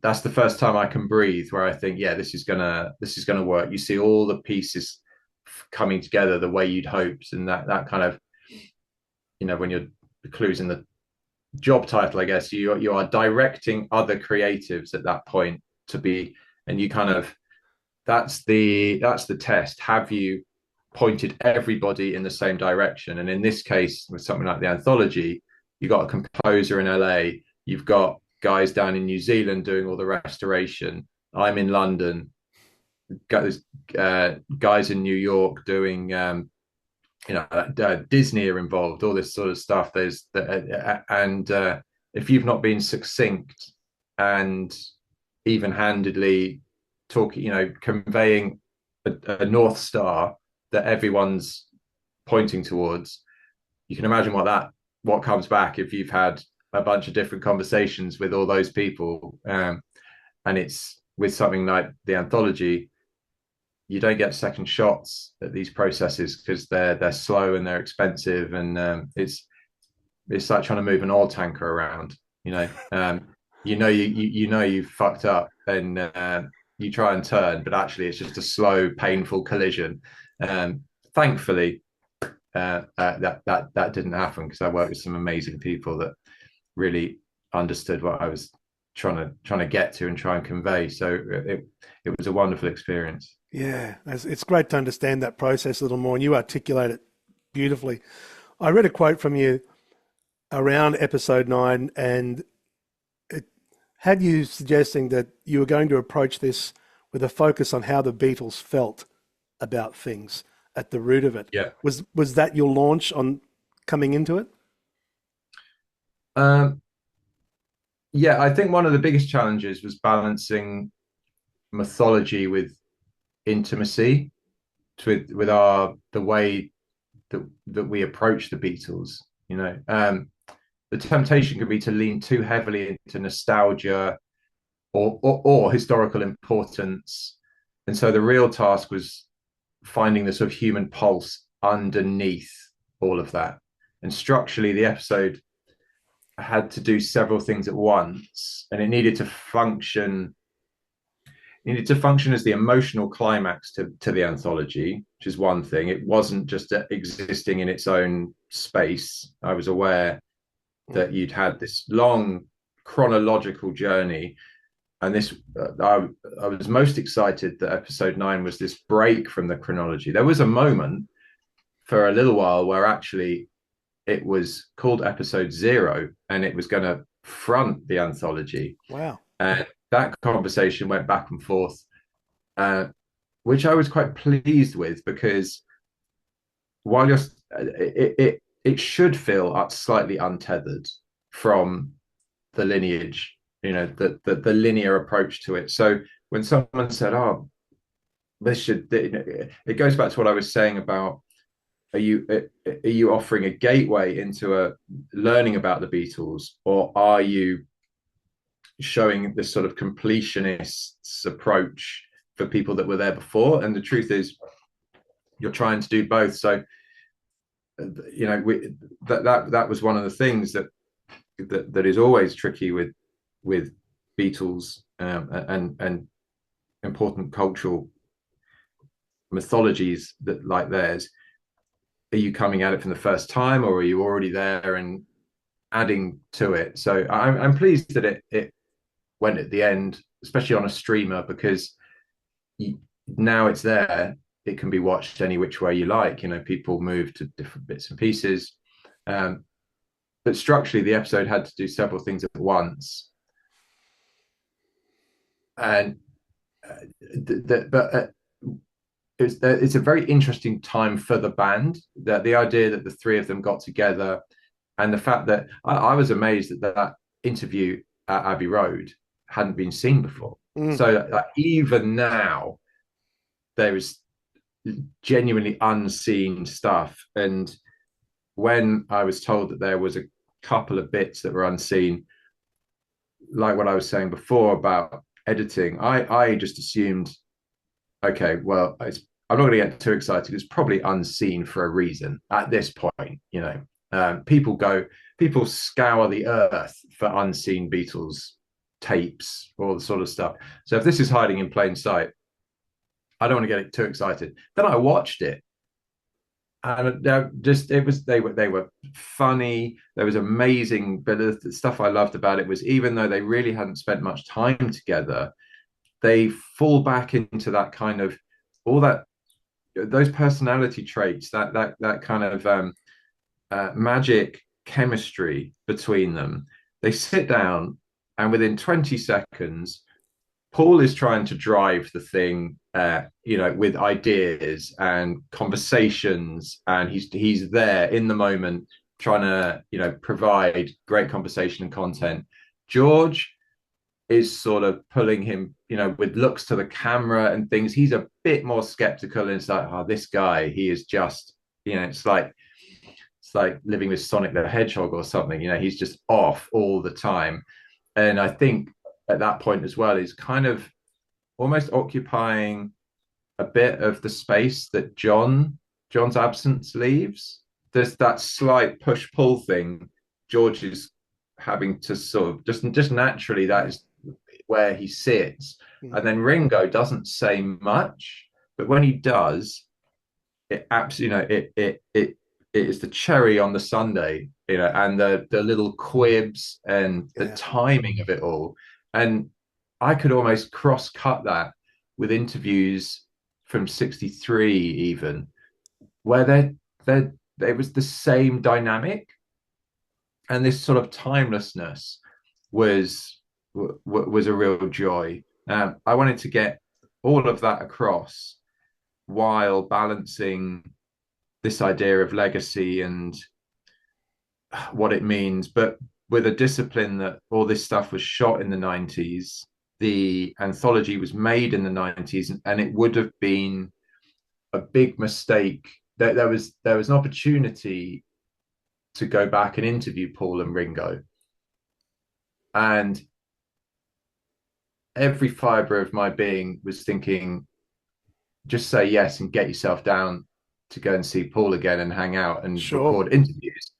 that's the first time I can breathe, where I think, yeah, this is gonna work. You see all the pieces coming together the way you'd hoped, and that kind of, when you're, the clues in the job title, I guess, you are directing other creatives at that point to be, and you kind of, that's the test. Have you pointed everybody in the same direction? And in this case, with something like the anthology, you've got a composer in LA, you've got guys down in New Zealand doing all the restoration, I'm in London, guys in New York doing Disney are involved, all this sort of stuff. If you've not been succinct and even-handedly talking, conveying a North Star that everyone's pointing towards, you can imagine what comes back if you've had a bunch of different conversations with all those people. And it's with something like the anthology, you don't get second shots at these processes because they're slow and they're expensive, and it's like trying to move an oil tanker around. You've fucked up, and you try and turn, but actually it's just a slow, painful collision. Thankfully, that didn't happen, because I worked with some amazing people that really understood what I was trying to get to and try and convey. So it was a wonderful experience. Yeah, it's great to understand that process a little more, and you articulate it beautifully. I read a quote from you around episode 9, and it had you suggesting that you were going to approach this with a focus on how the Beatles felt about things at the root of it. Yeah. Was that your launch on coming into it? Yeah, I think one of the biggest challenges was balancing mythology with intimacy, with the way that we approach the Beatles. The temptation could be to lean too heavily into nostalgia or historical importance, and so the real task was finding the sort of human pulse underneath all of that. And structurally, the episode had to do several things at once, and it needed to function as the emotional climax to the anthology, which is one thing. It wasn't just existing in its own space. I was aware that you'd had this long chronological journey, and this I was most excited that episode 9 was this break from the chronology. There was a moment for a little while where actually it was called episode 0, and it was going to front the anthology. Wow. And that conversation went back and forth, which I was quite pleased with, because while it should feel slightly untethered from the lineage, the linear approach to it. So when someone said, "Oh, it goes back to what I was saying about, are you offering a gateway into a learning about the Beatles, or are you showing this sort of completionist's approach for people that were there before?" And the truth is, you're trying to do both. So that was one of the things that is always tricky with Beatles and important cultural mythologies that like theirs. Are you coming at it from the first time, or are you already there and adding to it? So I'm pleased that it went at the end, especially on a streamer, because now it's there. It can be watched any which way you like. People move to different bits and pieces. But structurally, the episode had to do several things at once. And but it's a very interesting time for the band. That the idea that the three of them got together, and the fact that I was amazed that that interview at Abbey Road hadn't been seen before. Mm. So even now, there is genuinely unseen stuff. And when I was told that there was a couple of bits that were unseen, like what I was saying before about editing, I just assumed, okay, well, I'm not going to get too excited. It's probably unseen for a reason at this point. People scour the earth for unseen Beatles tapes, all the sort of stuff. So if this is hiding in plain sight, I don't want to get too excited. Then I watched it, and they were funny. There was amazing, but the stuff I loved about it was, even though they really hadn't spent much time together, they fall back into that kind of all that those personality traits, that kind of magic chemistry between them. They sit down, and within 20 seconds, Paul is trying to drive the thing, with ideas and conversations, and he's there in the moment, trying to, provide great conversation and content. George is sort of pulling him, with looks to the camera and things. He's a bit more skeptical, and it's like, oh, this guy, he is just, it's like living with Sonic the Hedgehog or something. He's just off all the time. And I think at that point as well, is kind of almost occupying a bit of the space that John's absence leaves. There's that slight push-pull thing. George is having to sort of just naturally, that is where he sits. And then Ringo doesn't say much, but when he does, it absolutely, it is the cherry on the sundae, and the little quibs and the timing of it all. And I could almost cross-cut that with interviews from '63, even, where there was the same dynamic, and this sort of timelessness was a real joy. I wanted to get all of that across while balancing this idea of legacy and what it means, but with a discipline that all this stuff was shot in the 90s. The anthology was made in the 90s, and it would have been a big mistake. There was an opportunity to go back and interview Paul and Ringo, and every fiber of my being was thinking, just say yes and get yourself down to go and see Paul again and hang out and record interviews.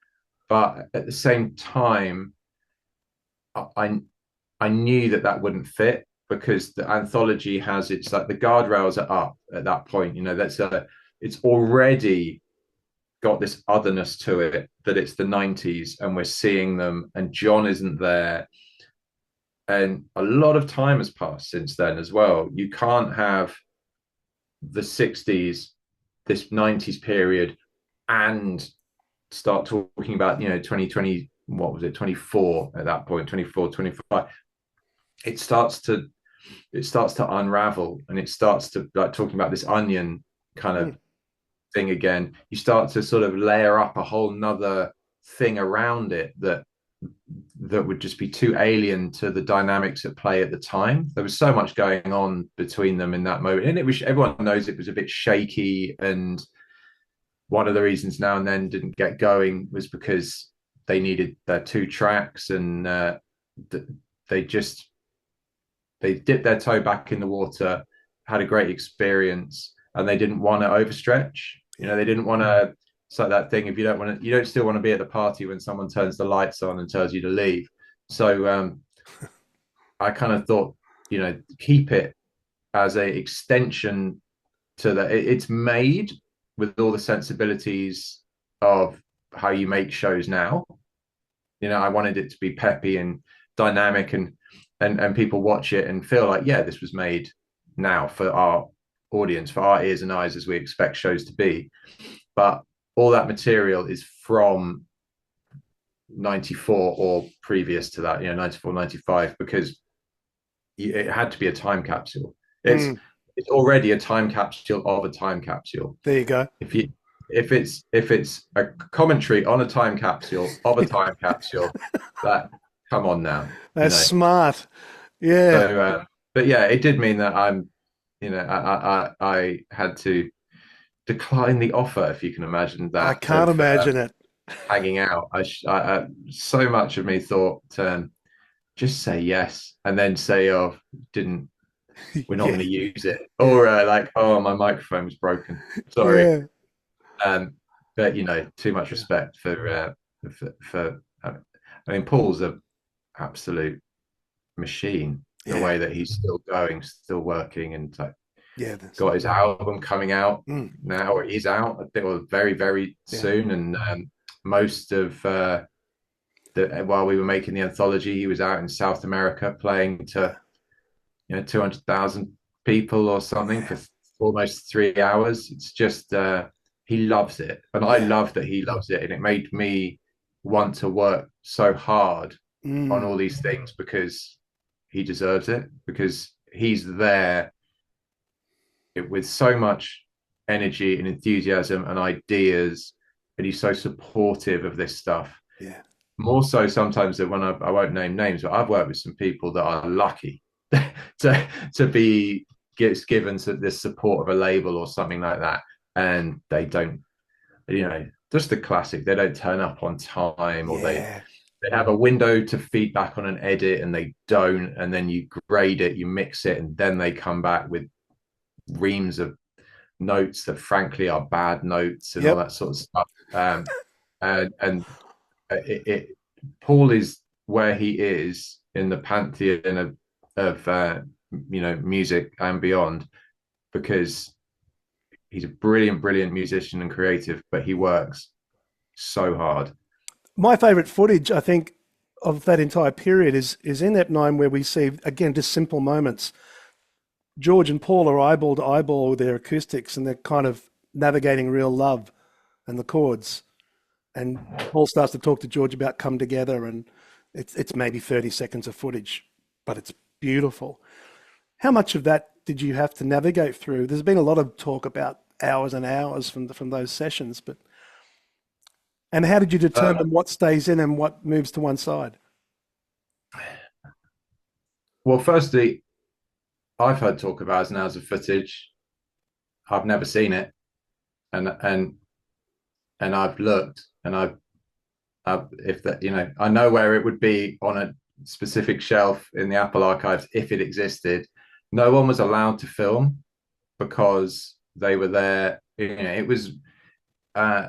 But at the same time, I knew that wouldn't fit, because the anthology has, it's like the guardrails are up at that point. It's already got this otherness to it, that it's the 90s and we're seeing them, and John isn't there. And a lot of time has passed since then as well. You can't have the 60s, this 90s period, and start talking about 2020, what was it, 24 at that point, 24, 25. It starts to unravel, and it starts to, like, talking about this onion kind of thing again. You start to sort of layer up a whole nother thing around it that would just be too alien to the dynamics at play at the time. There was so much going on between them in that moment, and it was, everyone knows, it was a bit shaky. And one of the reasons Now and Then didn't get going was because they needed their 2 tracks, and they dipped their toe back in the water, had a great experience, and they didn't want to overstretch. They didn't want to. It's like that thing: if you don't still want to be at the party when someone turns the lights on and tells you to leave. So I kind of thought, keep it as a extension to that. It's made with all the sensibilities of how you make shows now. I wanted it to be peppy and dynamic, and people watch it and feel like, yeah, this was made now for our audience, for our ears and eyes, as we expect shows to be. But all that material is from 94 or previous to that, 94, 95, because it had to be a time capsule. It's Mm. it's already a time capsule of a time capsule. There you go. If it's a commentary on a time capsule of a time capsule, that come on now, That's smart. Yeah. So, but yeah, it did mean that I had to decline the offer, if you can imagine I that, can't of imagine it. hanging out. So much of me thought, just say yes, and then say, oh, didn't we're not going Yeah. to use it, Yeah. or like, oh, my microphone was broken. Sorry. Yeah. Um, but too much Yeah. respect for I mean, Paul's an absolute machine. The Yeah. way that he's still going, still working, and Yeah. That's, got his album coming out mm. now, or is out. I think, well, very, very Yeah. soon. And most of while we were making the anthology, he was out in South America playing to 200,000 people or something Yeah. for almost 3 hours. It's just he loves it, and I Yeah. love that he loves it, and it made me want to work so hard on Mm. all these things because he deserves it, because he's there with so much energy and enthusiasm and ideas, and he's so supportive of this stuff. Yeah. More so sometimes than when I won't name names, but I've worked with some people that are lucky to be given to this support of a label or something like that, and they don't, just the classic. They don't turn up on time, or Yeah. they have a window to feedback on an edit and they don't, and then you grade it, you mix it, and then they come back with reams of notes that frankly are bad notes and all Yep. that sort of stuff. And it Paul is where he is in the pantheon of music and beyond, because he's a brilliant musician and creative, but he works so hard. My favorite footage, I think, of that entire period is in Ep 9, where we see again just simple moments. George and Paul are eyeball to eyeball with their acoustics, and they're kind of navigating real love and the chords. And Paul starts to talk to George about come together, and it's maybe 30 seconds of footage, but it's beautiful. How much of that did you have to navigate through? There's been a lot of talk about hours and hours from those sessions, but and how did you uh, determine what stays in and what moves to one side? well, firstly, I've heard talk of hours and hours of footage. I've never seen it, and I've looked, and if that, I know where it would be on a specific shelf in the Apple archives if it existed. No one was allowed to film because they were there. Uh,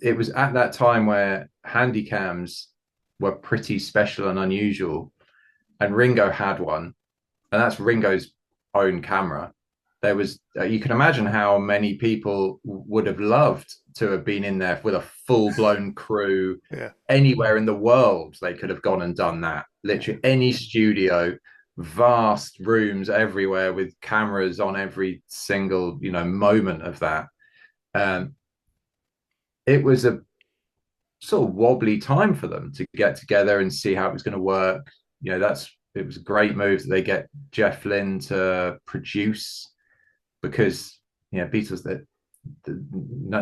it was at that time where handycams were pretty special and unusual, and Ringo had one, and that's Ringo's own camera. There was you can imagine how many people would have loved to have been in there with a full-blown crew. Yeah. Anywhere in the world they could have gone and done that. Literally any studio, vast rooms everywhere with cameras on every single moment of that. um it was a sort of wobbly time for them to get together and see how it was going to work. It was a great move that they get Jeff Lynne to produce, because Beatles, that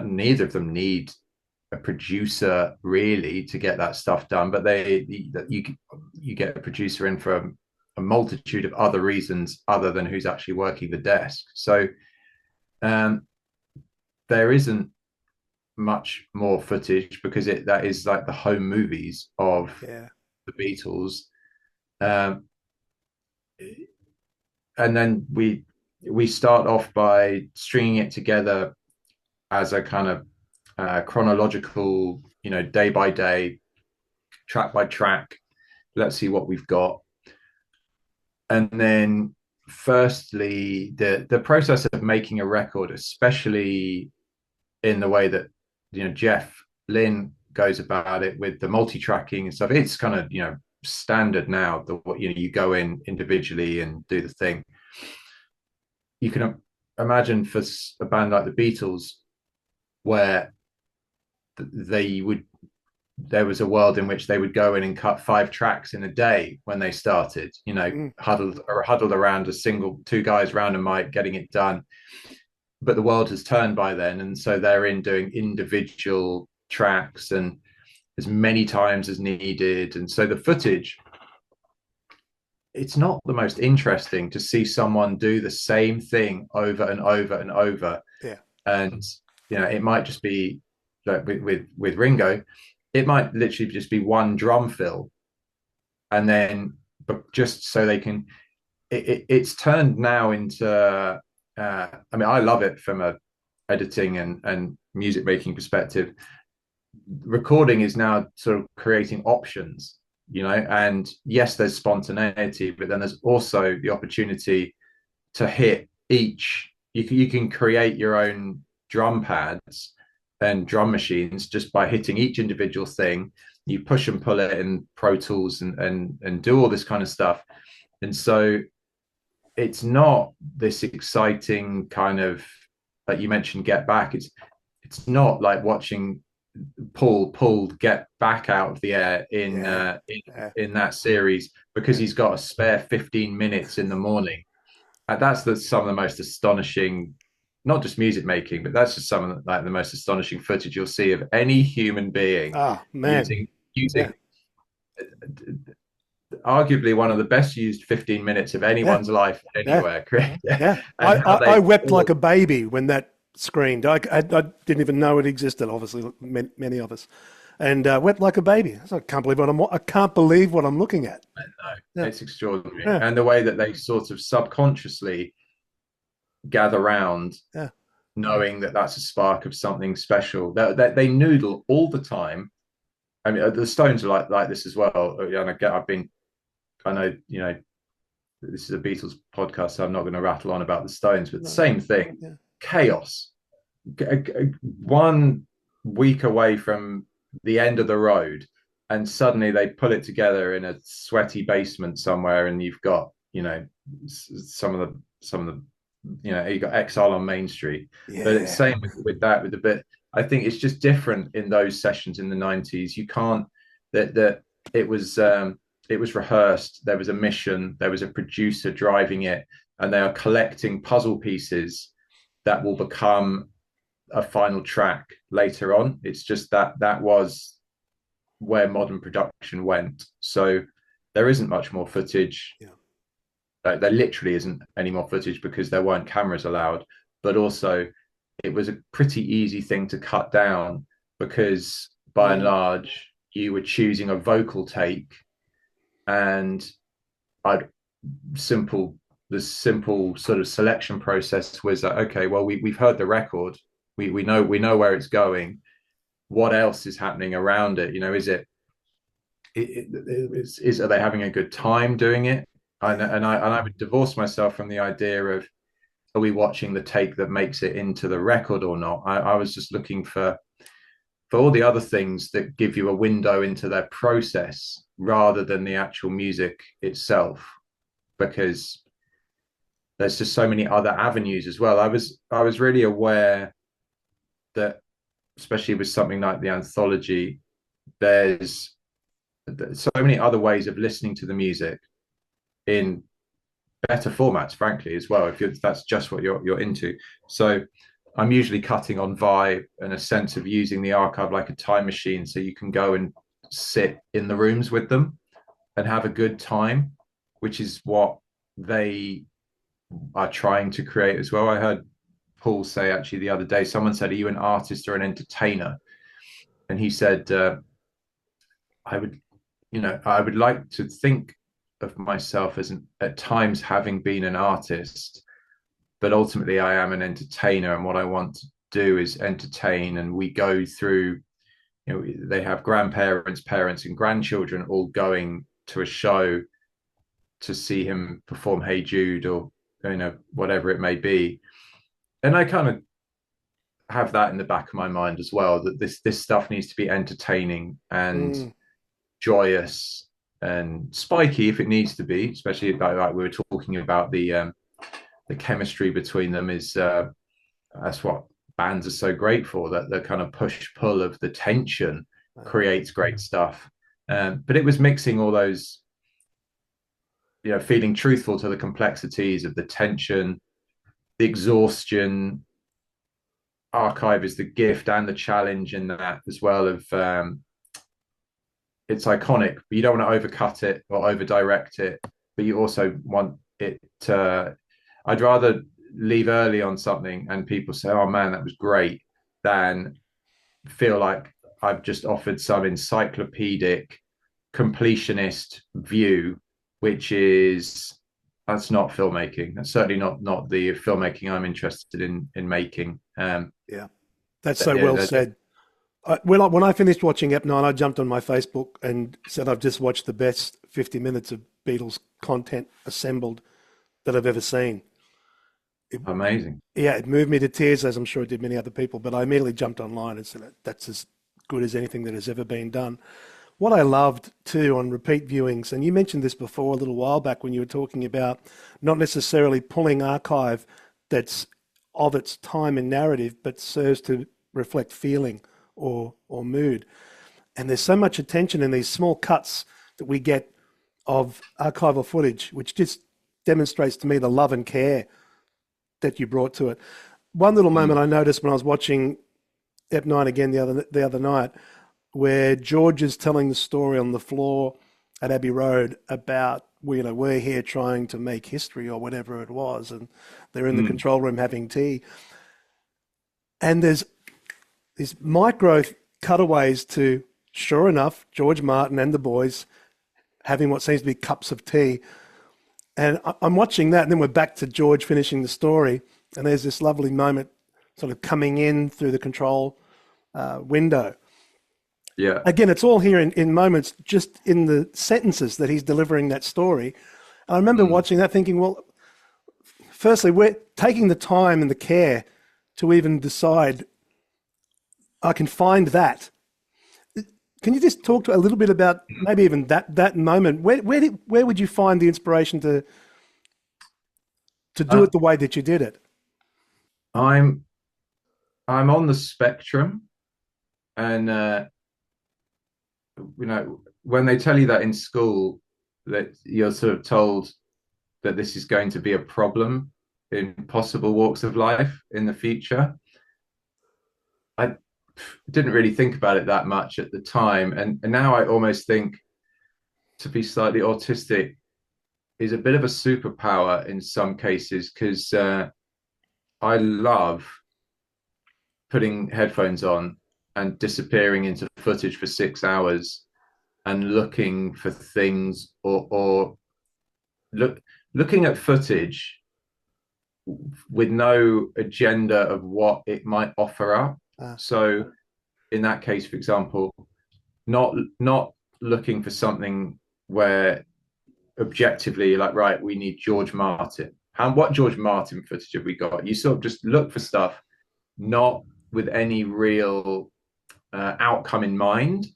neither of them need a producer really to get that stuff done, but you get a producer in for a multitude of other reasons other than who's actually working the desk. So um, there isn't much more footage because that is like the home movies of Yeah. the Beatles. Um, and then we start off by stringing it together as a kind of chronological, day by day, track by track. Let's see what we've got. And then, firstly, the process of making a record, especially in the way that Jeff Lynne goes about it with the multi-tracking and stuff, it's kind of standard now. You go in individually and do the thing. You can imagine for a band like the Beatles, where they would there was a world in which they would go in and cut 5 tracks in a day when they started, Mm. huddled around two guys around a mic getting it done. But the world has turned by then, and so they're in doing individual tracks and as many times as needed. And so the footage, it's not the most interesting to see someone do the same thing over and over and over. Yeah. And it might just be like with Ringo, it might literally just be one drum fill, and then but just so they can. It's turned now into. I mean, I love it from a editing and music making perspective. Recording is now sort of creating options, and yes, there's spontaneity, but then there's also the opportunity to hit each. You can create your own drum pads and drum machines just by hitting each individual thing. You push and pull it in Pro Tools and do all this kind of stuff. And so it's not this exciting kind of, like you mentioned, Get Back. It's not like watching Paul pulled Get Back out of the air in that series because he's got a spare 15 minutes in the morning. That's some of the most astonishing, not just music making, but that's just some of the most astonishing footage you'll see of any human being using arguably one of the best used 15 minutes of anyone's life anywhere. I wept like a baby when that screened. I didn't even know it existed. Obviously, many of us, and wept like a baby. So I can't believe what I'm looking at. No, it's extraordinary, and the way that they sort of subconsciously gather round, knowing that that's a spark of something special. They noodle all the time. I mean, the Stones are like this as well. And I know, this is a Beatles podcast, so I'm not going to rattle on about the Stones, but the same thing. Yeah. Chaos. 1 week away from the end of the road, and suddenly they pull it together in a sweaty basement somewhere, and you've got, some of the you got Exile on Main Street. Yeah. But it's same with the bit. I think it's just different in those sessions in the 90s. You can't that it was rehearsed. There was a mission. There was a producer driving it, and they are collecting puzzle pieces that will become a final track later on. It's just that was where modern production went. So there isn't much more footage. Yeah. There literally isn't any more footage because there weren't cameras allowed. But also, it was a pretty easy thing to cut down because by and large, you were choosing a vocal take, and the simple sort of selection process was that, okay, well, we've heard the record, we know where it's going. What else is happening around it? Are they having a good time doing it? And I would divorce myself from the idea of, are we watching the take that makes it into the record or not? I was just looking for all the other things that give you a window into their process rather than the actual music itself, because there's just so many other avenues as well. I was really aware that, especially with something like the anthology, there's so many other ways of listening to the music in better formats, frankly, as well, if that's just what you're into. So I'm usually cutting on vibe and a sense of using the archive like a time machine, so you can go and sit in the rooms with them and have a good time, which is what they are trying to create as well. I heard Paul say, actually, the other day, someone said, are you an artist or an entertainer? And he said, I would like to think of myself as at times having been an artist, but ultimately I am an entertainer, and what I want to do is entertain. And we go through, they have grandparents, parents, and grandchildren all going to a show to see him perform Hey Jude or whatever it may be. And I kind of have that in the back of my mind as well, that this stuff needs to be entertaining and joyous and spiky if it needs to be, especially about, like we were talking about, the chemistry between them is that's what bands are so great for, that the kind of push pull of the tension creates great stuff. But it was mixing all those, feeling truthful to the complexities of the tension, the exhaustion. Archive is the gift and the challenge in that as well. Of it's iconic, but you don't want to overcut it or over direct it. But you also want it to. I'd rather leave early on something and people say, "Oh man, that was great," than feel like I've just offered some encyclopedic completionist view, which is that's not filmmaking. That's certainly not the filmmaking I'm interested in making. Yeah, that's so well said. When I finished watching Ep9, I jumped on my Facebook and said I've just watched the best 50 minutes of Beatles content assembled that I've ever seen. Amazing. Yeah, it moved me to tears, as I'm sure it did many other people, but I immediately jumped online and said that's as good as anything that has ever been done. What I loved too on repeat viewings, and you mentioned this before a little while back when you were talking about not necessarily pulling archive that's of its time and narrative, but serves to reflect feeling or mood. And there's so much attention in these small cuts that we get of archival footage, which just demonstrates to me the love and care that you brought to it. One little moment I noticed when I was watching Ep9 again the other night, where George is telling the story on the floor at Abbey Road about, we're here trying to make history or whatever it was, and they're in the control room having tea. And there's these micro cutaways to, sure enough, George Martin and the boys having what seems to be cups of tea. And I'm watching that, and then we're back to George finishing the story, and there's this lovely moment sort of coming in through the control window. Yeah. Again, it's all here in moments, just in the sentences that he's delivering that story. And I remember watching that thinking, well, firstly, we're taking the time and the care to even decide I can find that. Can you just talk to a little bit about maybe even that moment? Where would you find the inspiration to do it the way that you did it? I'm on the spectrum, and when they tell you that in school, that you're sort of told that this is going to be a problem in possible walks of life in the future. I didn't really think about it that much at the time, and now I almost think to be slightly autistic is a bit of a superpower in some cases, because I love putting headphones on and disappearing into footage for 6 hours and looking for things, or looking at footage with no agenda of what it might offer up. So in that case, for example, not looking for something where objectively like, right, we need George Martin. And what George Martin footage have we got? You sort of just look for stuff, not with any real outcome in mind,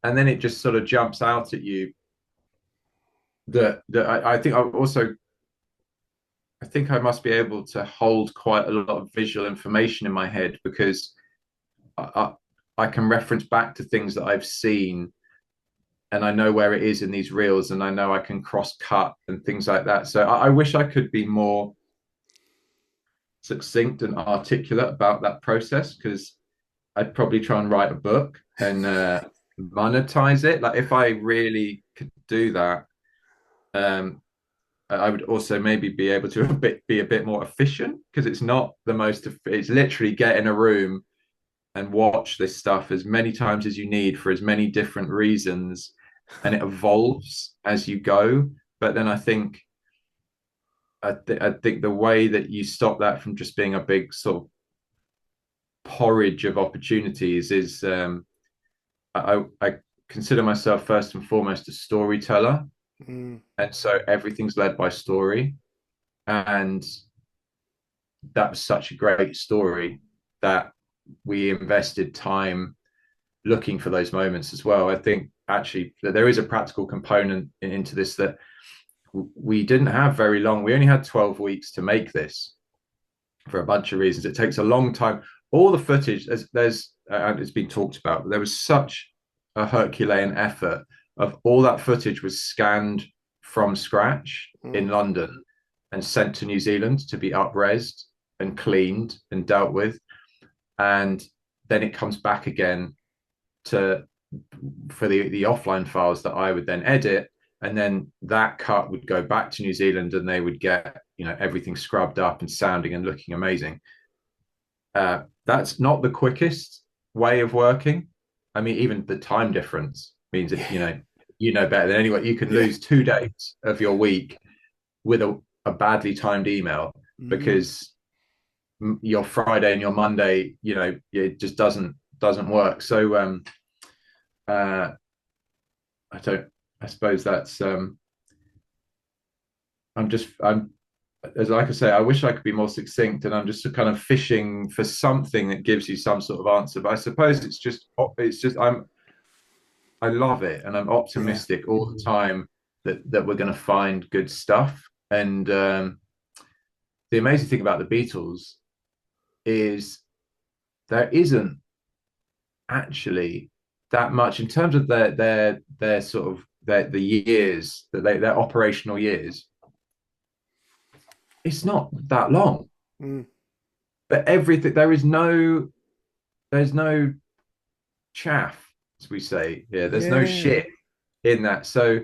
and then it just sort of jumps out at you. I think I must be able to hold quite a lot of visual information in my head, because I can reference back to things that I've seen, and I know where it is in these reels, and I know I can cross cut and things like that. So I wish I could be more succinct and articulate about that process, because I'd probably try and write a book and monetize it. Like, if I really could do that, I would also maybe be able to be a bit more efficient, because it's not the most. It's literally get in a room and watch this stuff as many times as you need for as many different reasons, and it evolves as you go. But then I think the way that you stop that from just being a big sort of porridge of opportunities is I consider myself first and foremost a storyteller. And so everything's led by story, and that was such a great story that we invested time looking for those moments as well. I think actually that there is a practical component into this, that we didn't have very long. We only had 12 weeks to make this for a bunch of reasons. It takes a long time. All the footage, there's it's been talked about, but there was such a Herculean effort of all that footage was scanned from scratch in London and sent to New Zealand to be up-resed and cleaned and dealt with. And then it comes back again to for the offline files that I would then edit. And then that cut would go back to New Zealand and they would get, everything scrubbed up and sounding and looking amazing. That's not the quickest way of working. I mean, even the time difference means that, better than anyone. You can lose 2 days of your week with a badly timed email because your Friday and your Monday, it just doesn't work. So I suppose that's I'm as like I say, I wish I could be more succinct, and I'm just kind of fishing for something that gives you some sort of answer. But I suppose I love it, and I'm optimistic all the time that we're going to find good stuff. And the amazing thing about the Beatles is there isn't actually that much in terms of their sort of the years that their operational years. It's not that long, but everything there's no chaff, as we say here. There's no shit in that, so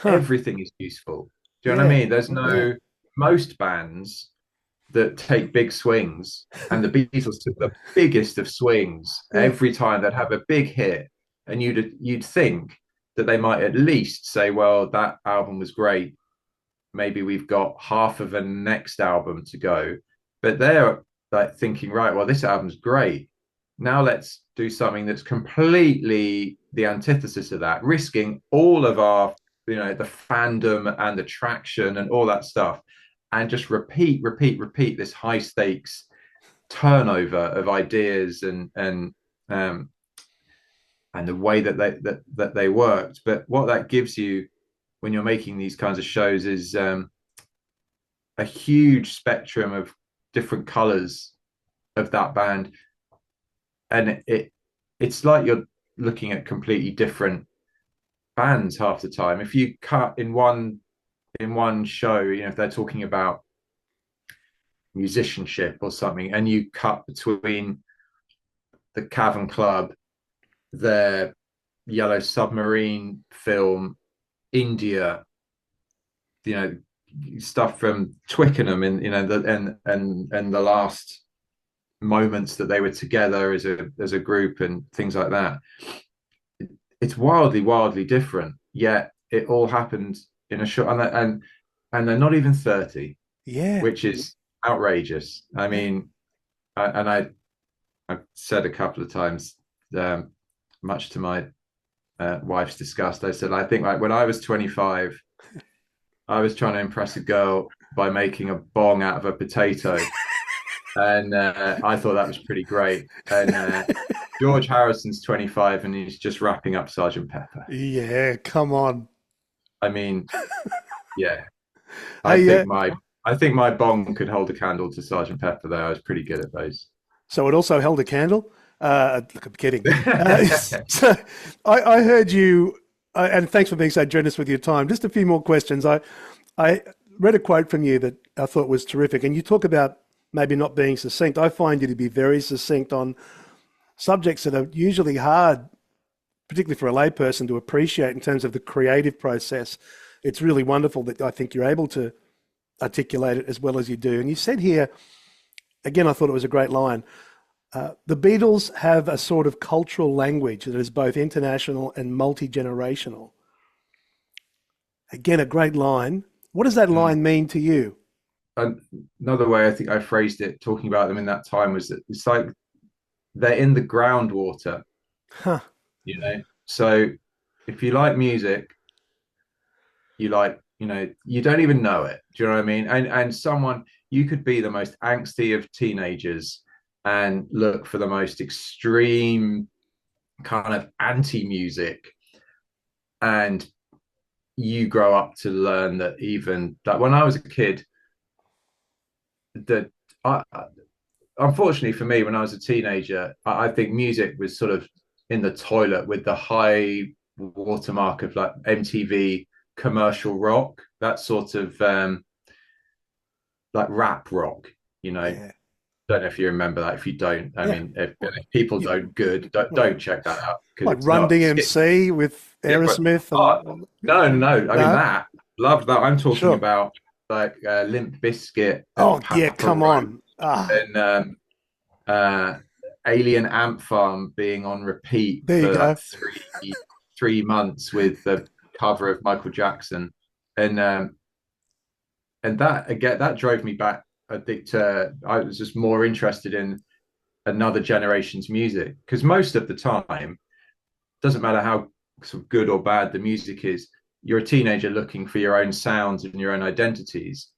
everything is useful. Do you know what I mean? There's no most bands that take big swings, and the Beatles took the biggest of swings every time. They'd have a big hit, and you'd think that they might at least say, well, that album was great, maybe we've got half of a next album to go. But they're like thinking, right, well, this album's great, now let's do something that's completely the antithesis of that, risking all of our the fandom and the traction and all that stuff, and just repeat this high stakes turnover of ideas and the way that they worked. But what that gives you when you're making these kinds of shows is a huge spectrum of different colors of that band, and it's like you're looking at completely different bands half the time. If you cut in one show, if they're talking about musicianship or something, and you cut between the Cavern Club, their Yellow Submarine film, India, stuff from Twickenham, and and the last moments that they were together as a group and things like that. It's wildly different, yet it all happened in a short, and they're not even 30, which is outrageous. I mean, I've said a couple of times, much to my wife's disgust, I said, I think like when I was 25, I was trying to impress a girl by making a bong out of a potato. And I thought that was pretty great. And George Harrison's 25 and he's just wrapping up Sergeant Pepper. Yeah, come on. I mean, yeah. I think my bong could hold a candle to Sergeant Pepper there. I was pretty good at those. So it also held a candle? Look, I'm kidding. So I heard you, and thanks for being so generous with your time. Just a few more questions. I read a quote from you that I thought was terrific, and you talk about maybe not being succinct. I find you to be very succinct on subjects that are usually hard, particularly for a layperson, to appreciate in terms of the creative process. It's really wonderful that I think you're able to articulate it as well as you do. And you said here, again, I thought it was a great line, the Beatles have a sort of cultural language that is both international and multi-generational. Again, a great line. What does that line mean to you? Another way I think I phrased it, talking about them in that time, was that it's like they're in the groundwater. So if you like music, you don't even know it. Do you know what I mean? And someone, you could be the most angsty of teenagers and look for the most extreme kind of anti-music, and you grow up to learn that even that when I was a kid, that unfortunately for me, when I was a teenager, I think music was sort of in the toilet with the high watermark of like MTV commercial rock, that sort of like rap rock, you know. Yeah. Don't know if you remember that. If you don't, I Yeah. mean, if people Yeah. Well, don't check that out because like it's Run not. DMC with Yeah, but Aerosmith oh, and no. I mean no, that loved that. I'm talking sure. about like Limp Bizkit and Oh yeah, Papa come Roach on. Ah, and uh, Alien Ant Farm being on repeat there you for like go. 3 months with the cover of Michael Jackson, and that again that drove me back. I think I was just more interested in another generation's music because most of the time, doesn't matter how sort of good or bad the music is, you're a teenager looking for your own sounds and your own identities.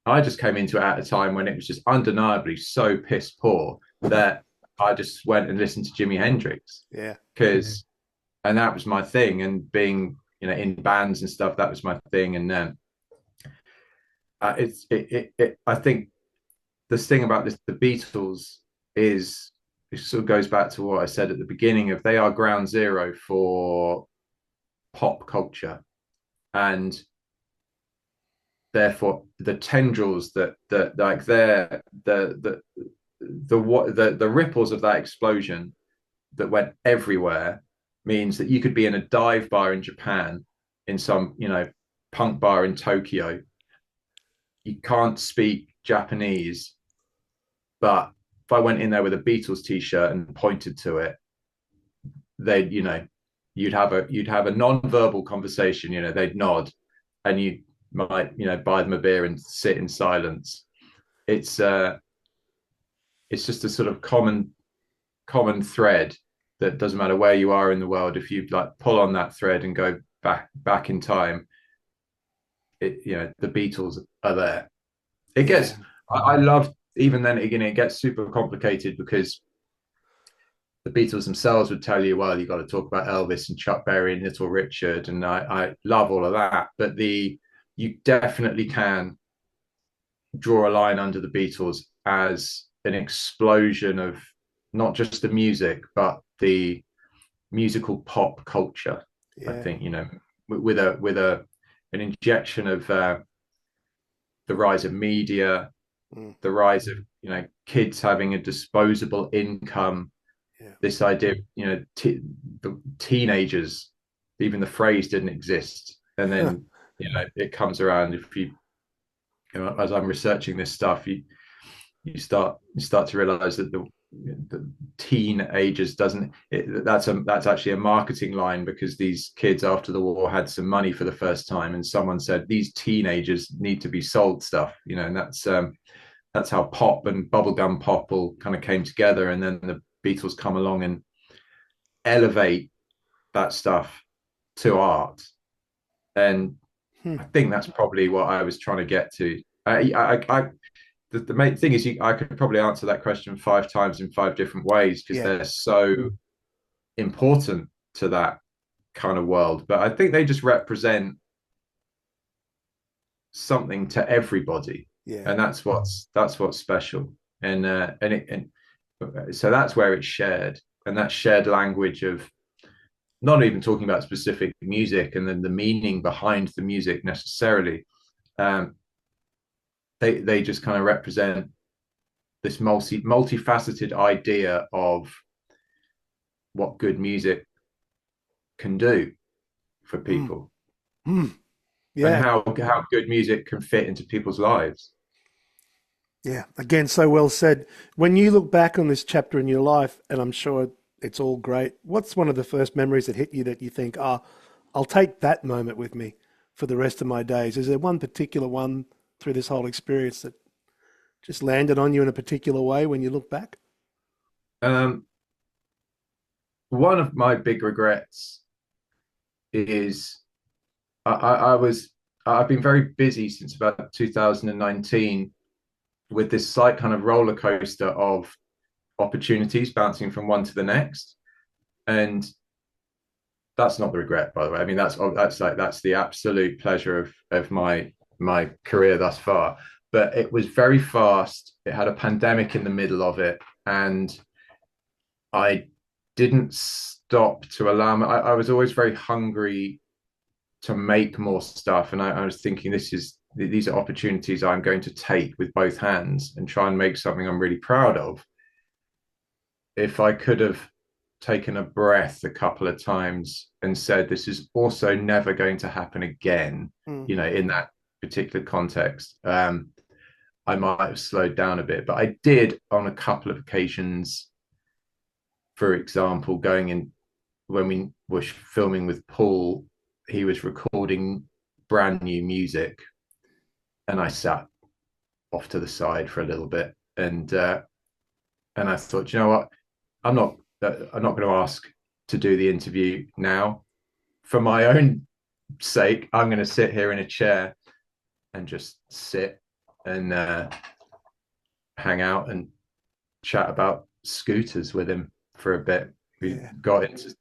I just came into it at a time when it was just undeniably so piss poor that I just went and listened to Jimi Hendrix Yeah. because, and that was my thing. And being, in bands and stuff, that was my thing. And then I think this thing about this, the Beatles is, it sort of goes back to what I said at the beginning of they are ground zero for pop culture. And therefore the tendrils that like they're the ripples of that explosion that went everywhere means that you could be in a dive bar in Japan, in some punk bar in Tokyo. You can't speak Japanese, but if I went in there with a Beatles t-shirt and pointed to it, they'd you'd have a non-verbal conversation. They'd nod, and you might buy them a beer and sit in silence. It's uh it's just a sort of common thread that doesn't matter where you are in the world. If you like pull on that thread and go back in time, the Beatles are there. It Yeah. gets I love, even then again, it gets super complicated because the Beatles themselves would tell you, well, you got to talk about Elvis and Chuck Berry and Little Richard, and I love all of that, but you definitely can draw a line under the Beatles as an explosion of not just the music, but the musical pop culture. I Yeah. think with an injection of the rise of media, Mm. the rise of kids having a disposable income. Yeah. This idea, the teenagers, even the phrase didn't exist, and then it comes around. If as I'm researching this stuff, you start to realize that the teenagers doesn't that's actually a marketing line, because these kids after the war had some money for the first time, and someone said these teenagers need to be sold stuff, and that's how pop and bubblegum pop all kind of came together, and then the Beatles come along and elevate that stuff to art. And Hmm. I think that's probably what I was trying to get to. The main thing is, I could probably answer that question 5 times in 5 different ways, because Yeah. they're so important to that kind of world. But I think they just represent something to everybody, Yeah. and that's what's special. And so that's where it's shared, and that shared language of not even talking about specific music and then the meaning behind the music necessarily. Um, they just kind of represent this multifaceted idea of what good music can do for Mm. people, Mm. and Yeah. how good music can fit into people's lives. Yeah. Again, so well said. When you look back on this chapter in your life, and I'm sure it's all great, what's one of the first memories that hit you that you think, oh, I'll take that moment with me for the rest of my days? Is there one particular one through this whole experience that just landed on you in a particular way when you look back? Um, One of my big regrets is I was I've been very busy since about 2019 with this slight kind of roller coaster of opportunities bouncing from one to the next. And that's not the regret, by the way. I mean, that's the absolute pleasure of my career thus far. But it was very fast. It had a pandemic in the middle of it, and I didn't stop to allow me. I was always very hungry to make more stuff, and I was thinking, these are opportunities I'm going to take with both hands and try and make something I'm really proud of. If I could have taken a breath a couple of times and said, this is also never going to happen again, in that particular context, I might have slowed down a bit. But I did on a couple of occasions. For example, going in when we were filming with Paul, he was recording brand new music, and I sat off to the side for a little bit, and I thought, you know what, I'm not going to ask to do the interview now. For my own sake, I'm going to sit here in a chair and just sit and hang out and chat about scooters with him for a bit. We got into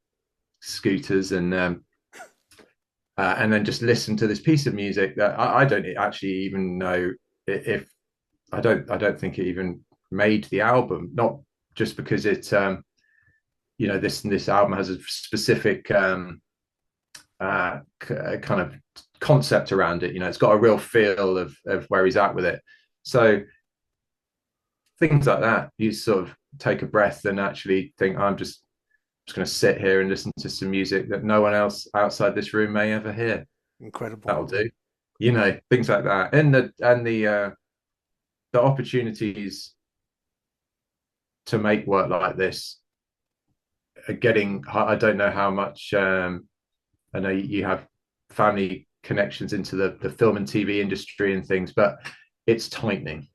scooters and then just listen to this piece of music that I don't actually even know if I don't think it even made the album. Not just because it this album has a specific kind of concept around it. It's got a real feel of where he's at with it. So things like that, you sort of take a breath and actually think, I'm just going to sit here and listen to some music that no one else outside this room may ever hear. Incredible. That'll do. Things like that. And the opportunities to make work like this are getting, I don't know how much, I know you have family connections into the film and TV industry and things, but it's tightening.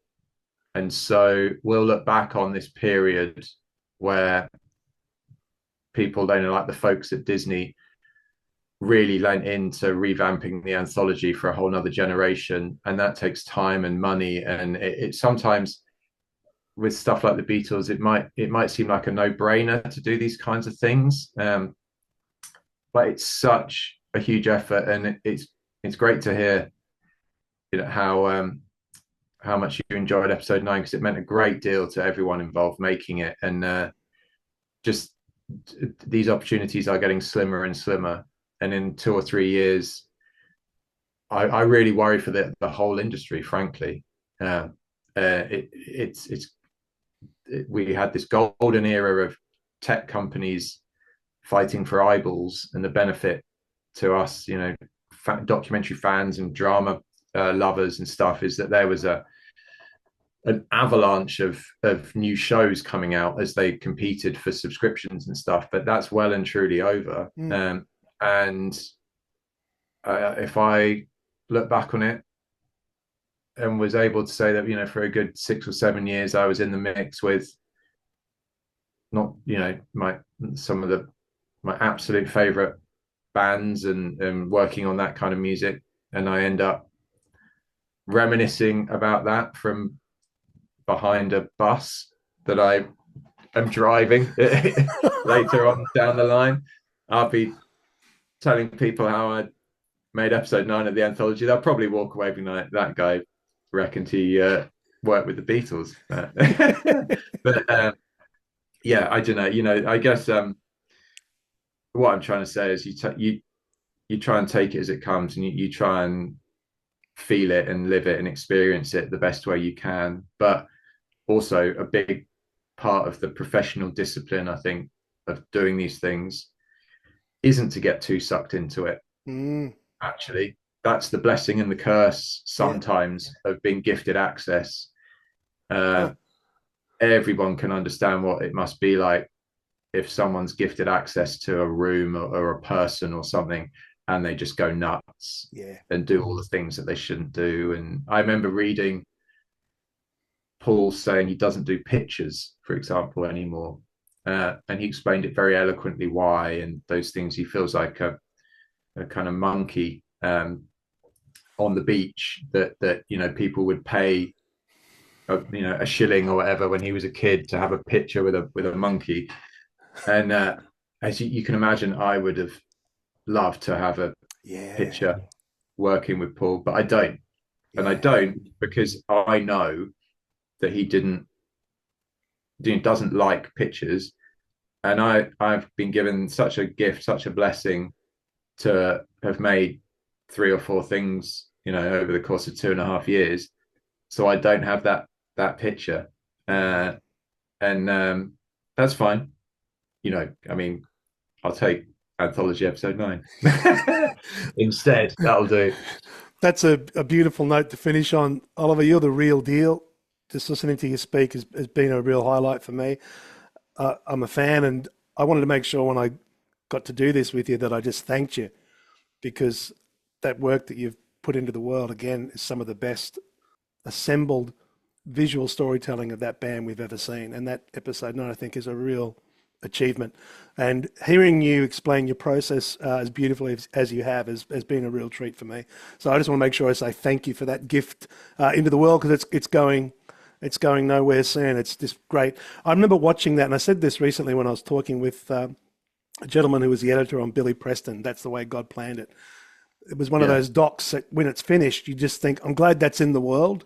And so we'll look back on this period where people, like the folks at Disney, really lent into revamping the anthology for a whole nother generation. And that takes time and money. And it sometimes, with stuff like the Beatles, it might seem like a no-brainer to do these kinds of things. But it's such a huge effort, and it's great to hear, how much you enjoyed episode 9, because it meant a great deal to everyone involved making it. And just these opportunities are getting slimmer and slimmer. And in 2 or 3 years, I really worry for the whole industry, frankly. We had this golden era of tech companies fighting for eyeballs, and the benefit to us, documentary fans and drama lovers and stuff, is that there was an avalanche of new shows coming out as they competed for subscriptions and stuff. But that's well and truly over. And if I look back on it and was able to say that, for a good 6 or 7 years, I was in the mix with not, some of my absolute favorite bands and working on that kind of music. And I end up reminiscing about that from behind a bus that I am driving later on down the line. I'll be telling people how I made episode 9 of the anthology. They'll probably walk away being like, that guy reckoned he worked with the Beatles. But yeah, I don't know. I guess what I'm trying to say is you try and take it as it comes, and you try and feel it and live it and experience it the best way you can. But also a big part of the professional discipline, I think, of doing these things isn't to get too sucked into it. Actually, that's the blessing and the curse sometimes of being gifted access. Everyone can understand what it must be like if someone's gifted access to a room or a person or something, and they just go nuts and do all the things that they shouldn't do. And I remember reading Paul saying he doesn't do pictures, for example, anymore. And he explained it very eloquently why, and those things. He feels like a kind of monkey on the beach that people would pay a shilling or whatever when he was a kid to have a picture with a monkey. And as you can imagine, I would have loved to have a picture working with Paul, but I don't. And I don't because I know that he doesn't like pictures, and I've been given such a gift, such a blessing to have made three or four things, over the course of 2.5 years. So I don't have that picture, uh, and that's fine. I mean, I'll take anthology episode 9 instead. That'll do. That's a beautiful note to finish on. Oliver, you're the real deal. Just listening to you speak has been a real highlight for me. I'm a fan, and I wanted to make sure when I got to do this with you that I just thanked you, because that work that you've put into the world, again, is some of the best assembled visual storytelling of that band we've ever seen. And that episode 9, I think, is a real achievement. And hearing you explain your process as beautifully as you have has been a real treat for me. So I just want to make sure I say thank you for that gift into the world, because it's going nowhere soon. It's just great. I remember watching that, and I said this recently when I was talking with a gentleman who was the editor on Billy Preston, That's the Way God Planned It. It was one of those docs that when it's finished, you just think, I'm glad that's in the world.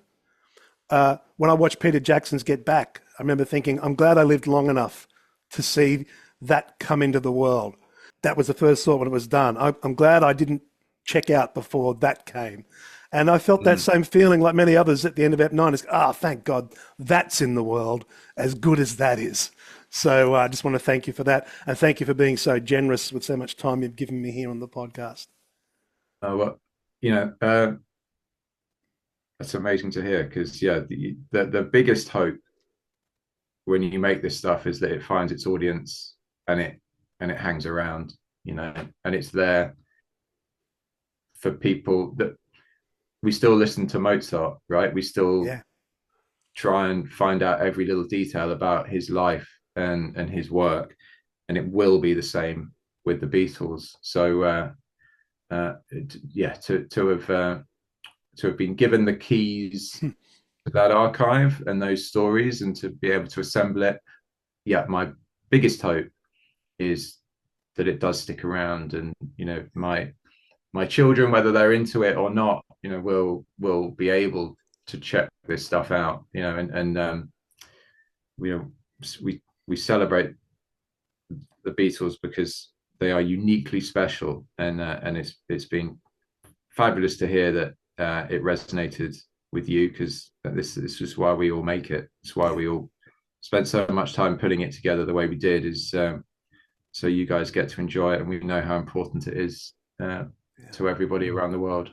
When I watched Peter Jackson's Get Back, I remember thinking, I'm glad I lived long enough to see that come into the world. That was the first thought when it was done. I'm glad I didn't check out before that came. And I felt that same feeling like many others at the end of Ep 9. Is, thank God that's in the world, as good as that is. So I just want to thank you for that. And thank you for being so generous with so much time you've given me here on the podcast. Well, that's amazing to hear, because the biggest hope when you make this stuff is that it finds its audience, and it hangs around, and it's there for people. That we still listen to Mozart, right? We still try and find out every little detail about his life and his work, and it will be the same with the Beatles. So to have been given the keys to that archive and those stories, and to be able to assemble it, my biggest hope is that it does stick around, and my children, whether they're into it or not, will be able to check this stuff out, and we celebrate the Beatles because they are uniquely special, and it's been fabulous to hear that it resonated with you, because this is why we all make it. It's why we all spent so much time putting it together the way we did, is so you guys get to enjoy it, and we know how important it is to everybody around the world.